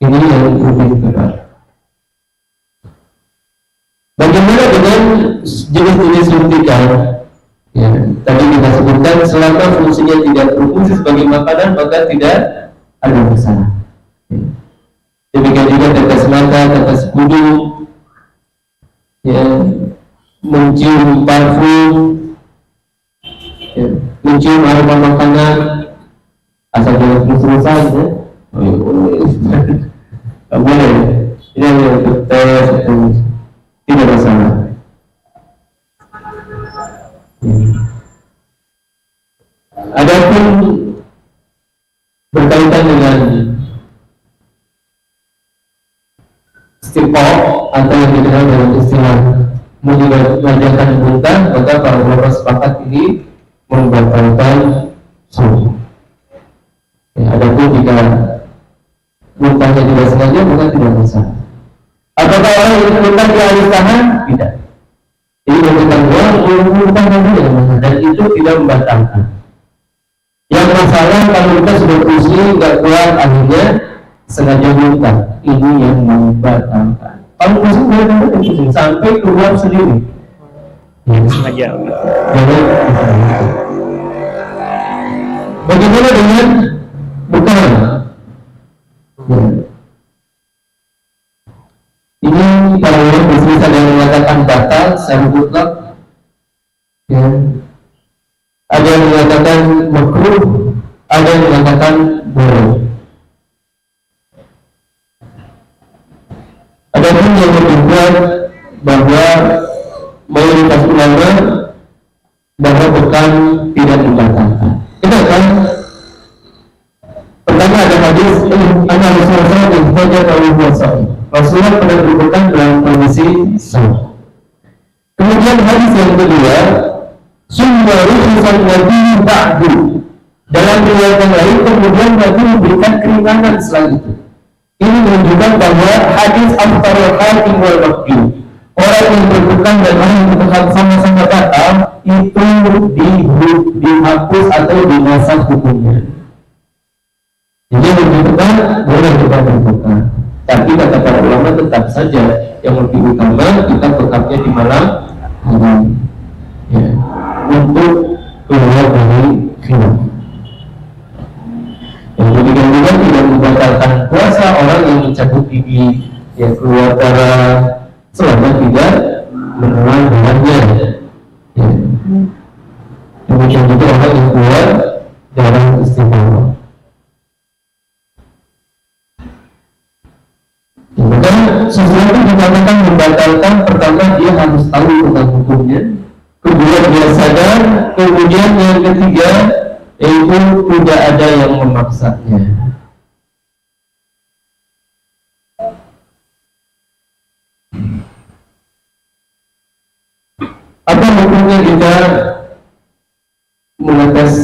Ini yang lebih tepat. Bagaimana dengan jenis-jenis suntikan? Ya, tadi kita sebutkan selama fungsinya tidak berfungsi sebagai makanan maka tidak ada masalah. Ya. Demikian juga tetes mata, tetes kudu, ya, mencium parfum, ya, mencium aroma makanan, asal jangan terus-terusan, ya. Tak boleh. Ini hanya untuk tes, tidak masalah. Adapun berkaitan dengan istiqo atau yang dikenal dengan istilah mengajarkan muntah, maka para ulama sepakat ini membatalkan saum. Ya, adapun jika muntahnya tidak sengaja maka tidak masalah. Apakah orang yang muntah di alis tangan? Tidak. Jadi menunjukkan orang muntah nanti tidak masalah dan itu tidak membatalkan. Yang masalah kalau kita sudah pusing, nggak kuat, akhirnya sengaja muntah, ini yang membatalkan. Kalau pusing boleh pusing sampai keluar sendiri. Ya, sengaja. Bagaimana dengan bekal? Ya. Ini para ulama berselisih, ada yang mengatakan batal secara mutlak, ya. Ada yang mengatakan makruh, ada yang mengatakan boleh. Ada pun yang menunjukkan bahwa mayoritas ulama bahwa bekal tidak dibatalkan. Kenapa? Pertama ada hadis Anna Rasulullah SAW kalau puasa Rasulullah pernah berbekal dalam kondisi sahur. Kemudian hadis yang kedua, summa rukhsat Nabi ba'du. Dalam riwayat yang lain kemudian Nabi memberikan keringanan setelah itu. Ini menunjukkan bahwa hadis aftarul hakim wal makjum, orang yang berbekal dan orang yang berbekal sama-sama batal itu dihapus atau dinasakh hukumnya. Jadi menunjukkan boleh kita berbekal. Tapi kata para ulama tetap saja yang lebih utama kita bekalnya di malam hari, ya, untuk keluar dari khilaf. Yang demikian juga tidak membatalkan puasa orang yang mencabut gigi, ya, keluar darah selama tidak menelan darahnya. Ya. Demikian juga orang yang keluar darah istimewa. Maka sesuatu dikatakan membatalkan, pertama dia harus tahu tentang hukumnya, kedua dia sadar, kemudian yang ketiga yaitu tidak ada yang memaksanya. Apa hukumnya jika mengetes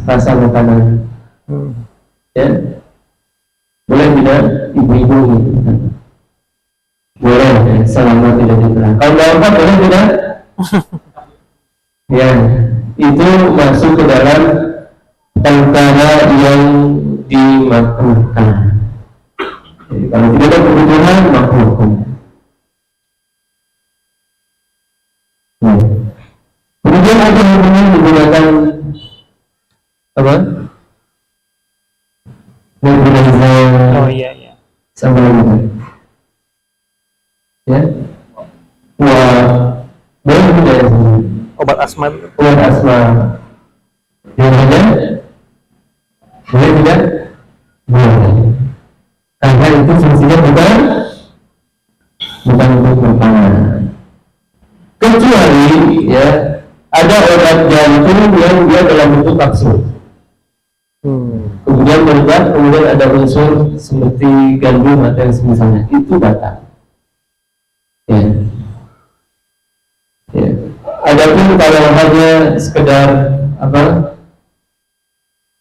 rasa makanan? Ya, boleh tidak ibu-ibu gitu kan? Boleh, ya, selama tidak diterang. Kalau bapak boleh tidak? Ya, itu masuk ke dalam perkara yang dimakruhkan. Jadi kalau tidak ada kebutuhan, makruh. Ya. Kemudian satu ini menggunakan apa? Menggunakan Oh iya iya. sama ini. Ya. Wah, boleh tidak? Obat asma. Obat asma. Yang ada? Boleh tidak? Boleh. Karena itu fungsinya bukan untuk makanan. Kecuali ya ada obat jantung yang dia dalam bentuk kapsul. Kemudian meledak, kemudian ada unsur seperti gandum atau yang semisalnya, itu batal. Ya. Ya. Adapun kalau hanya sekedar apa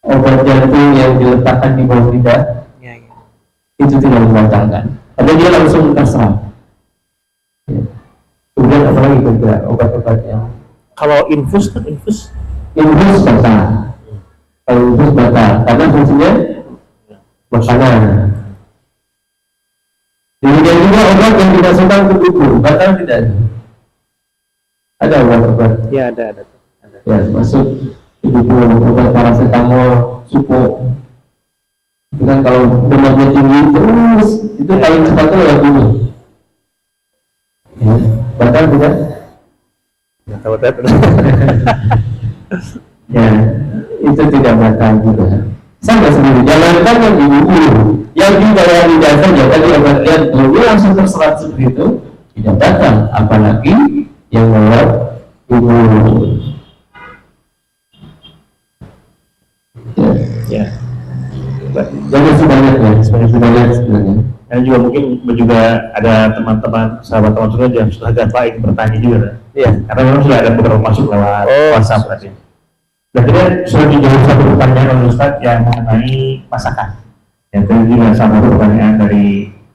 obat jantung yang diletakkan di bawah lidah, Iya iya. itu tidak membatalkan. Tapi dia langsung terserap. Ya. Kemudian apa lagi kira-kira obat-obat yang Kalau infus kan infus. infus batal. Kalau infus batal, karena fungsinya makanan. Demikian juga obat yang dimasukkan ke tubuh, batal tidak? Ada obat-obat Iya ada. ya masuk ke tubuh, obat paracetamol, supo. Itu kan kalau demamnya tinggi terus, itu paling cepat itu ya bunuh. Ya, batal tidak? Nggak tahu tadi. Ya, itu tidak batal juga. Sama sendiri, jangankan yang ibu yang di bawah lidah saja tadi obat jantung dia langsung terserap seperti itu, tidak batal, apalagi yang lewat ibu. Ya. Jadi sebanyak ya, sebanyak sebenarnya. Dan juga mungkin juga ada teman-teman sahabat teman juga yang sudah agak baik bertanya juga. Iya. Karena memang sudah ada beberapa masuk lewat WhatsApp tadi. Dan juga sudah dijawab satu pertanyaan oleh Ustadz yang mengenai masakan. Yang tadi juga sama satu pertanyaan dari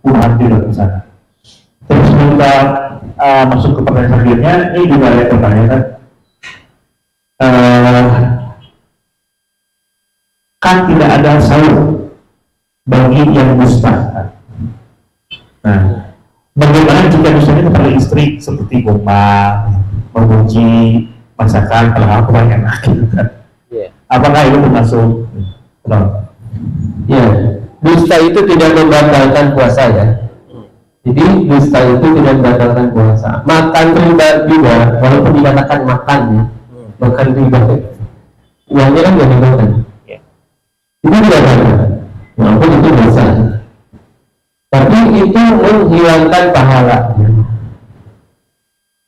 Umat juga ke sana. Terus kita masuk ke pertanyaan selanjutnya, ini juga ada pertanyaan. Kan tidak ada sahur bagi yang dusta. Nah, bagaimana jika dustanya kepada istri seperti gombal, memuji masakan hal-hal kurang enak gitu kan? Apakah itu termasuk? Ya, dusta itu tidak membatalkan puasa ya. Jadi dusta itu tidak membatalkan puasa. Makan riba juga, walaupun dikatakan makan ya, makan riba, uangnya kan jadi makan. Itu tidak batal, walaupun itu dosa. Tapi itu menghilangkan pahala.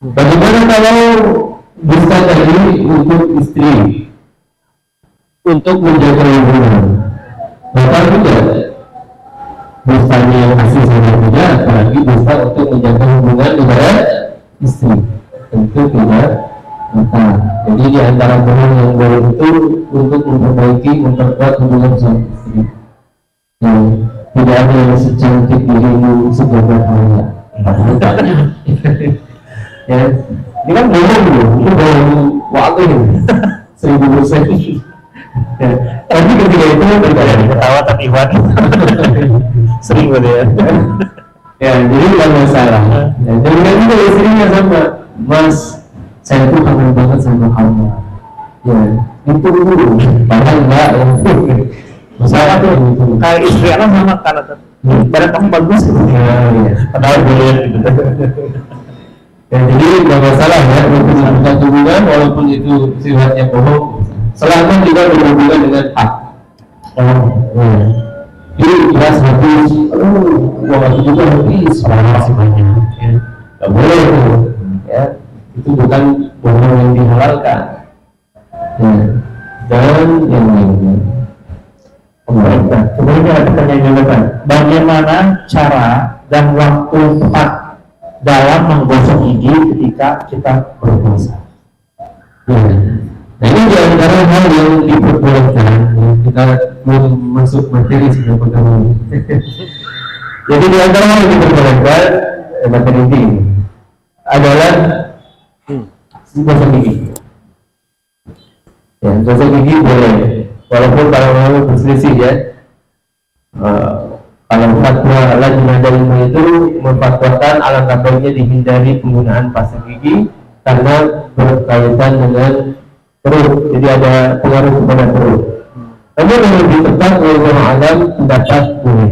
Bagaimana kalau dusta tadi untuk istri, untuk menjaga hubungan? Batal juga. Dustanya yang kasih sama dia, apalagi dusta untuk menjaga hubungan dengan istri, tentu tidak batal. Jadi di antara bohong yang boleh itu untuk memperbaiki, memperkuat hubungan suami istri. Tidak ada yang secantik dirimu sejagat maya. Ya, ini kan bohong dulu, itu bohong waktu 1000%. Ya, tapi ketika itu berbeda. Ketawa tapi Iwan sering gitu ya. Ya, jadi tidak masalah. Ya, jangan juga istrinya sama, Mas, saya tuh kangen banget sama kamu. Ya, itu dulu. Padahal enggak ya. Masalah tuh gitu. Kayak istri anak sama karena badan kamu bagus gitu. Ya. Padahal boleh gitu. Ya, jadi tidak masalah ya untuk melakukan hubungan walaupun itu sifatnya bohong. Selama tidak berhubungan dengan hak. Jadi jelas habis, waktu juga habis, masih banyak. Ya, tidak boleh itu. Ya, itu bukan bohong yang dihalalkan. Ya, dan yang lainnya. Kemudian ada pertanyaan juga kan, bagaimana cara dan waktu tepat dalam menggosok gigi ketika kita berpuasa? Ya. Nah, ini di antara hal yang diperbolehkan. Kita belum masuk materi sudah pertama. Jadi di antara hal yang diperbolehkan materi ini adalah gosok gigi. Ya, gosok gigi boleh, walaupun para ulama berselisih ya. Kalau fatwa Lajnah Daimah itu memfatwakan alangkah baiknya dihindari penggunaan pasta gigi karena berkaitan dengan perut, jadi ada pengaruh kepada perut. Namun yang lebih tepat wallahu a'lam pendapat boleh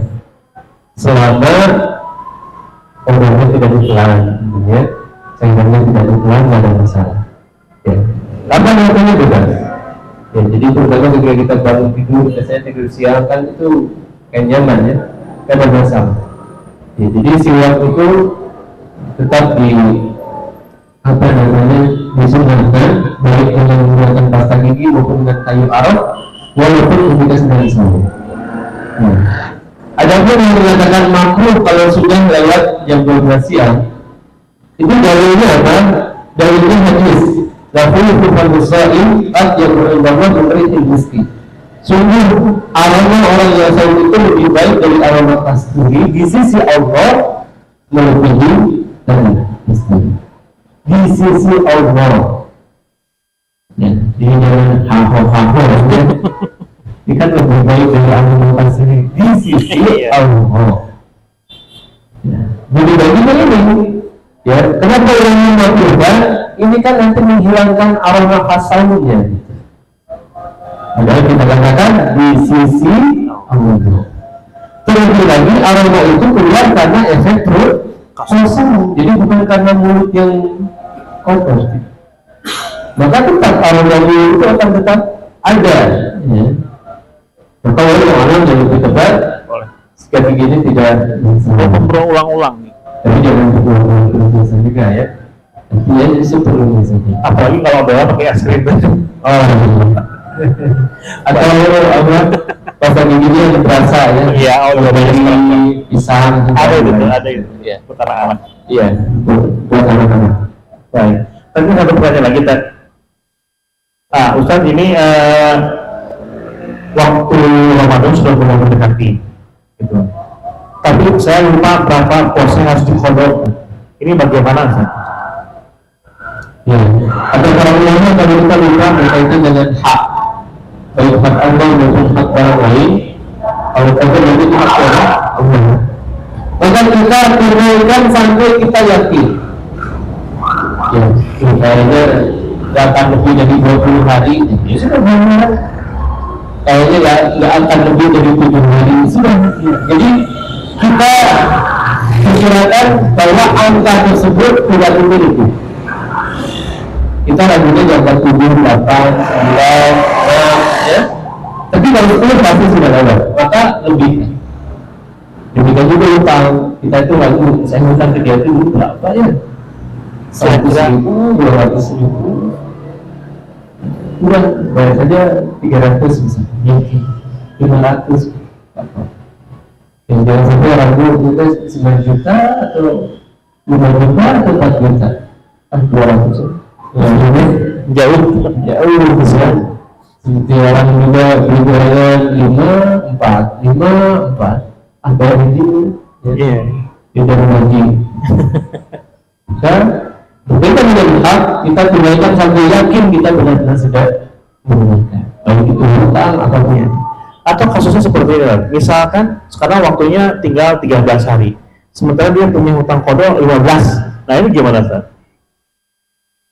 selama organnya tidak ditelan, ya, cairannya tidak ditelan nggak ada masalah. Ya. Kapan waktunya bebas? Ya, jadi terutama ketika kita bangun tidur, biasanya tidur siang kan itu kayak nyaman ya, kan ada masalah. Ya, jadi siwak itu tetap di apa namanya disunahkan baik dengan menggunakan pasta gigi maupun dengan kayu arok walaupun ketika sedang sahur. Adapun yang mengatakan makruh kalau sudah lewat jam 12 siang, itu dalilnya apa? Dalilnya hadis. Laful kufan musa'im at yang berbahwa memberikan miski. Sungguh aroma orang yang sahur itu lebih baik dari aroma kasturi di sisi Allah melebihi dari miski. Di sisi Allah. Ya, jadi jangan haho-haho. Ini kan lebih baik dari aroma kasturi di sisi Allah. Ya, jadi bagaimana ini? Ya, kenapa orang melakukan? Ini kan nanti menghilangkan aroma khas sahurnya. Padahal kita katakan di sisi Allah. Terlebih lagi aroma itu keluar karena efek perut kosong. Jadi bukan karena mulut yang kotor. Maka tetap aroma itu akan tetap ada. Ya. Maka orang yang lebih tepat sekali gini tidak berulang-ulang nih. tapi jangan berulang-ulang juga ya. Iya, itu perlu saja. Apalagi kalau bela pakai es krim. Oh, atau apa? Pasang giginya yang terasa ya. Iya, dari pisang. Ada itu. Iya, putar anak. Iya, buat anak-anak. Baik. Tapi satu pertanyaan lagi, Tad. Ustaz ini waktu Ramadan sudah mulai mendekati, gitu. Tapi saya lupa berapa porsi harus dikodok. Ini bagaimana, Ustaz? Ya, ada para ulama kalau kita lupa berkaitan dengan hak, baik hak Allah maupun hak orang lain. Kalau kita berarti hak Allah, maka kita tunaikan sampai kita yakin. Ya, kayaknya nggak akan lebih dari 20 hari. Ya sudah benar. Kayaknya nggak akan lebih dari 7 hari. Sudah. Jadi kita perkirakan bahwa angka tersebut tidak memiliki. Kita ragunya di angka 7, 8, 9, 6 ya. Tapi kalau 10 pasti sudah lewat, maka lebih. Demikian juga utang. Kita itu ragu, saya utang ke dia itu berapa ya? 100.000, 200.000 kurang, bayar saja 300 misalnya 500 yang jangan sampai ragu kita 9 juta atau 5 juta atau 4 juta 200 jauh besar. Seperti orang juga beli gorengan 5, 4 ada ini ya tidak lagi kan berbeda dengan hak kita tunaikan sampai yakin kita benar-benar sudah menunaikan baik itu hutang apapun. Atau kasusnya seperti ini, misalkan sekarang waktunya tinggal 13 hari, sementara dia punya hutang kodok 15. Nah ini gimana, Ustaz?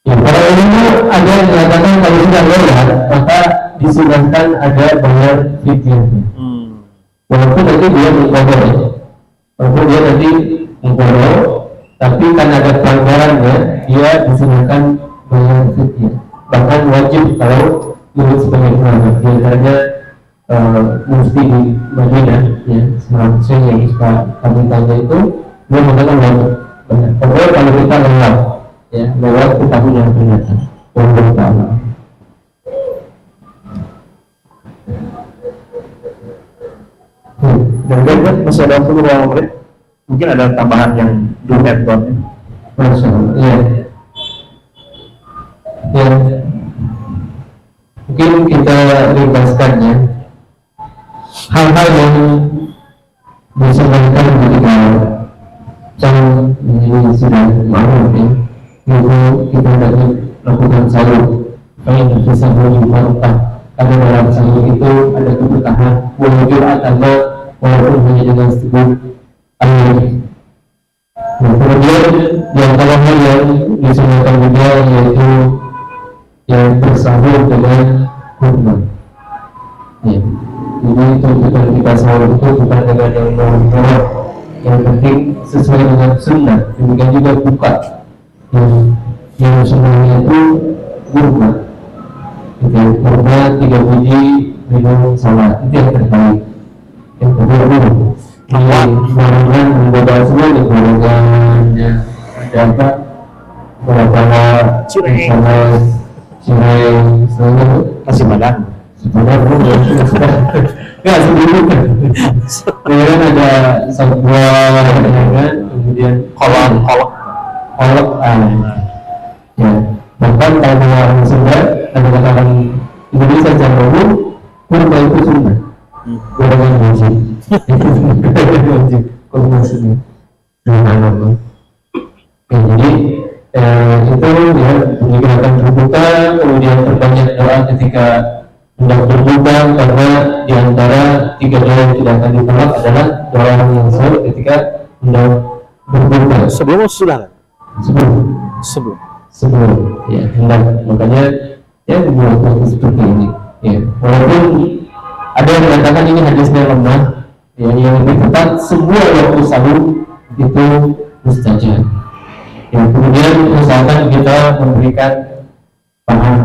Ya, para ulama ada yang mengatakan kalau sudah lewat maka disunahkan ada bayar fidyah. Walaupun nanti dia mengkodok, tapi karena ada pelanggarannya dia disunahkan bayar fidyah. Bahkan wajib kalau menurut sebagai ulama, biasanya mufti di Madinah ya, seharusnya yang kami tanya itu dia mengatakan wajib. Pokoknya kalau kita lewat ke tahun yang ternyata Allah Ta'ala. Dan kan masih ada waktu beberapa menit, mungkin ada tambahan yang belum headboardnya. Masya Allah, iya. Ya, mungkin kita ringkaskannya hal-hal yang disampaikan ketika ini sudah ma'ruf ya. Itu kita tadi lakukan sahur, pengen bisa berjumpa karena dalam sahur itu ada keberkahan, wujud atama walaupun hanya dengan sebuah air. Kemudian di antara hal yang disunahkan juga yaitu yang bersahur dengan kurma. Ya. Jadi tuntutan kita sahur itu bukan dengan yang mewah, yang penting sesuai dengan sunnah. Demikian juga buka yang sunnahnya itu kurma. Itu kurma 3 biji minum salat itu yang terbaik. Yang kedua itu gorengan membawa semua nih gorengannya ada apa? Beberapa cireng, Nasi Padang. sebenarnya nggak sebelum kemudian ada sebuah kan kemudian kolak ya bahkan kalau orang Sunda ada katakan Indonesia secara umum kurma itu Sunda gorengan wajib kurma Sunda jadi itu ya meninggalkan berbuka kemudian perbanyak doa ketika hendak berbuka karena diantara 3 doa yang tidak akan ditolak adalah doa yang sahur ketika hendak berbuka Sebelum sudah kan? sebelum ya hendak makanya ya dibuat seperti ini ya walaupun ada yang mengatakan ini hadisnya lemah ya yang lebih tepat semua waktu sahur itu mustajab. Ya, kemudian usahakan kita memberikan bahan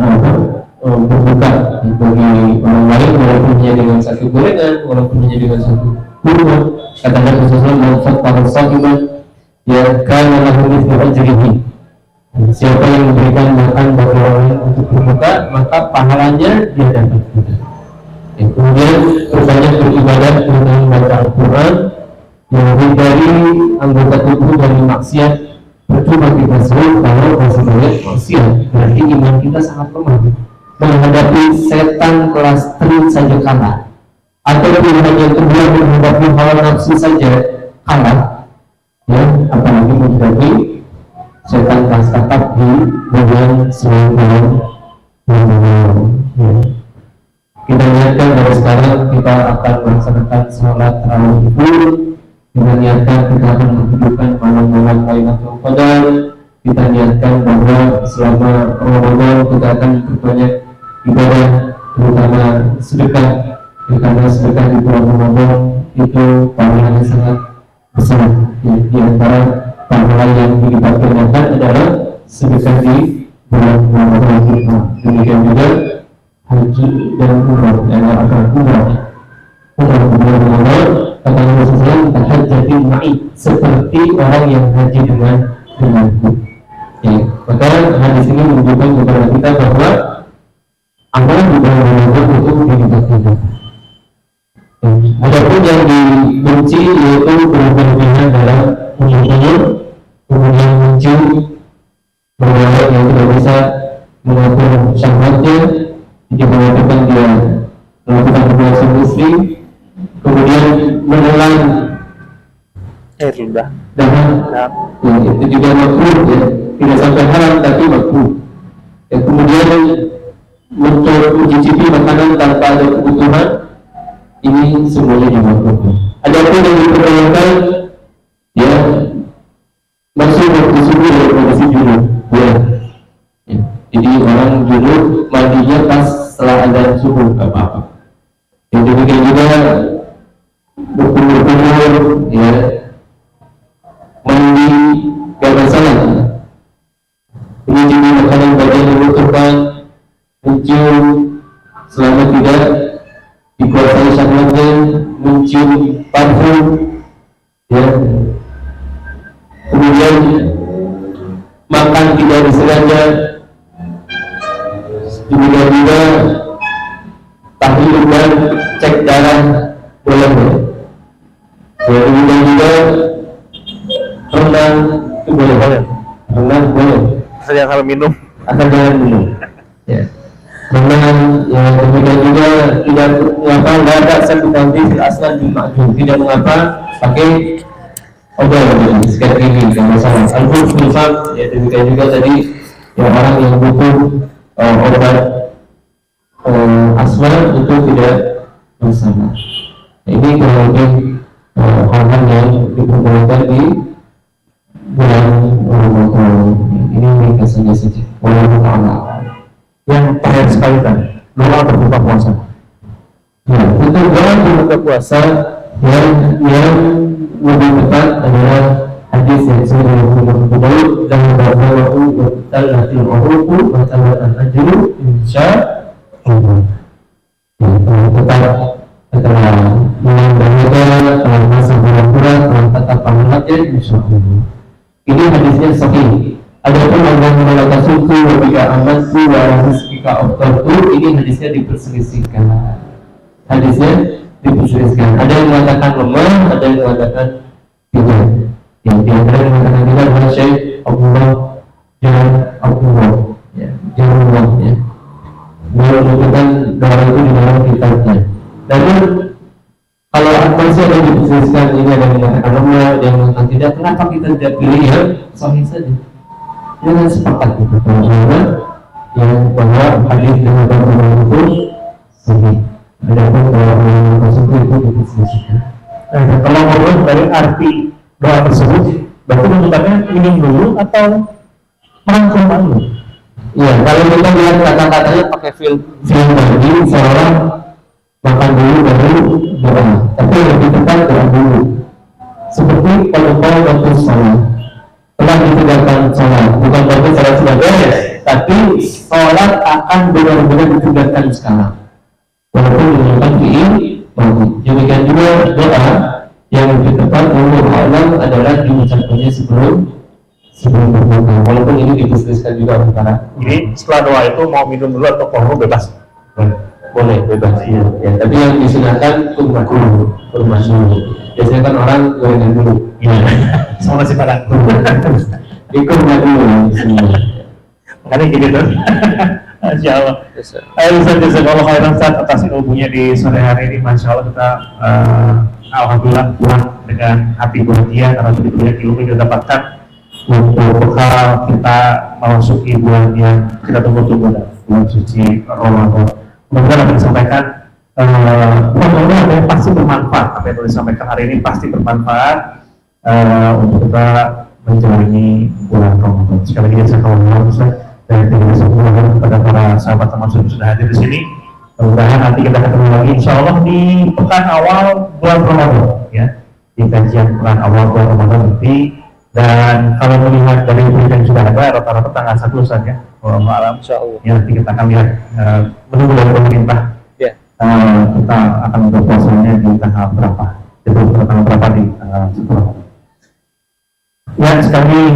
berbuka bagi orang lain walaupun hanya dengan satu gorengan, walaupun hanya dengan satu kurma. Kata Nabi Sallallahu Alaihi Wasallam, "Sahiban ya kana lahu mithlu ajrihi." Siapa yang memberikan makan bagi orang lain untuk berbuka, maka pahalanya dia dapat juga. Ya, kemudian perbanyak beribadah dengan membaca Al-Quran yang menghindari anggota tubuh dari maksiat. Percuma kita sahur kalau masih banyak maksiat, berarti iman kita sangat lemah. Menghadapi setan kelas trit saja kalah, atau pilihan yang kedua menghadapi hawa nafsu saja kalah, ya apalagi menghadapi setan kelas kakap di bagian selain ya. Kita niatkan dari sekarang kita akan melaksanakan sholat tarawih. Kita niatkan kita akan menghidupkan malam-malam Lailatul Qadar. Kita niatkan bahwa selama Ramadan kita akan berbanyak ibadah, terutama sedekah. Karena sedekah di bulan Ramadan itu pahalanya sangat besar. Di antara pahala yang dilibatkan adalah sedekah di bulan Ramadan kita. Demikian juga haji dan umrah, yang akan umrah di bulan Ramadan. Kata Nabi SAW, tahajjati ma'i, seperti orang yang haji denganku. Ya, maka hadis ini menunjukkan kepada kita bahwa amalan di bulan Ramadan itu dilibatkan. Adapun yang dibenci yaitu berlebihan dalam menyukur, kemudian mencium, berwala yang tidak bisa mengatur syahwatnya, jika mengatakan dia melakukan hubungan istri, kemudian menelan Air limbah. dan ya, itu juga makruh ya, tidak sampai haram tapi makruh. Ya, kemudian mencicipi makanan tanpa ada kebutuhan, ini semuanya dimakruh. Adapun yang diperbolehkan ya masuk waktu subuh dan kondisi junub ya. Jadi orang junub mandinya pas setelah azan subuh nggak apa-apa. Yang demikian juga berkumur-kumur ya mandi gak masalah. Mencicipi makanan bagian yang dibutuhkan, mencium selama tidak dikuasai syahwatnya, mencium parfum ya, kemudian makan tidak disengaja, demikian juga tahlil dan cek darah boleh ya, kemudian juga renang itu boleh, renang boleh Saya sampai minum. asal jangan minum ya. Renang ya, demikian juga tidak mengapa nggak ada satu nanti aslan di makjum, tidak mengapa pakai obat sekali ini tidak masalah. Alhamdulillah ya, demikian juga tadi ya orang yang butuh obat asma itu tidak masalah. Ini kurang lebih hal-hal yang diperbolehkan di bulan Ramadan. sekali kan doa berbuka puasa. Ya, untuk doa berbuka puasa yang lebih tepat adalah hadis yang sudah Abu Daud dan ba'dahu wa talatil uruqu wa talatil ajru insya Allah. Tetap setelah menambahkan kalau masa bulan kalau tetap pamanatnya insya Allah. Ini hadisnya sahih. Adapun Allah melakasuku wa bika amantu wa rizqika aftartu, ini hadisnya diperselisihkan. Hadisnya diperselisihkan. Ada yang mengatakan lemah, ada yang mengatakan tidak. Yang di antara yang mengatakan tidak adalah Syekh Abdullah dan Abdullah. Ya, jangan ya. Beliau menunjukkan doa itu di dalam kitabnya. Namun kalau masih ada yang diperselisihkan, ini ada yang mengatakan lemah, ada yang mengatakan tidak. Kenapa kita tidak pilih yang sahih saja? Jangan sepakat gitu. Karena yang bahwa hadis dengan doa itu sahih. Adapun doa tersebut itu diperselisihkan. Nah, kalau ngobrol dari arti doa tersebut, berarti menunjukkannya minum dulu atau merangkum dulu? Iya, kalau kita lihat kata-katanya pakai film tadi, seorang makan dulu baru doa. Tapi lebih tepat doa dulu. Seperti kalau kau waktu sholat, telah ditinggalkan sholat, bukan berarti sholat sudah beres, tapi sholat akan benar-benar ditinggalkan sekarang. Walaupun menunjukkan fi'il mati. Demikian juga doa yang lebih tepat menurut Allah adalah diucapkannya sebelum berbuka. Walaupun ini diperselisihkan juga antara. Jadi setelah doa itu mau minum dulu atau kohru bebas? Boleh bebas. Iya. Ya, tapi yang disunahkan kurma dulu. Biasanya kan orang gorengan dulu. Iya. Sama nasi padang. Kurma dulu. Makanya gitu tuh. Masya Allah. Ayo Ustaz, jazakallahu khairan Ustaz atas ilmunya di sore hari ini. Masya Allah kita alhamdulillah pulang dengan hati bahagia karena begitu banyak ilmu yang kita dapatkan untuk bekal kita memasuki bulan yang kita tunggu-tunggu, bulan suci Ramadan. Semoga apa yang disampaikan apa yang pasti bermanfaat. Apa yang disampaikan hari ini pasti bermanfaat untuk kita menjalani bulan Ramadan. Sekali lagi jazakallahu khairan dan terima kasih kepada para sahabat teman sudah hadir di sini. Mudah-mudahan nanti kita ketemu lagi insya Allah di pekan awal bulan Ramadan, ya, di kajian pekan awal bulan Ramadan nanti. Dan kalau melihat dari berita yang sudah ada rata-rata tanggal 1 Ustaz ya, malam insya Allah. Ya, nanti kita akan lihat menunggu dari pemerintah. Ya. Kita akan berpuasanya di tanggal berapa? Jadi tanggal berapa di tanggal 1. Ya, sekali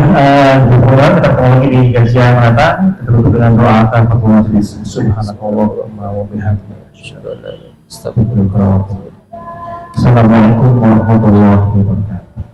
berdoa kita ketemu lagi di kajian mendatang. Kita tutup dengan doa akan pertemuan di Subhanallahumma wa bihamdihi asyhadu an la ilaha illa anta astaghfiruka wa atubu ilaik. Assalamualaikum warahmatullahi wabarakatuh.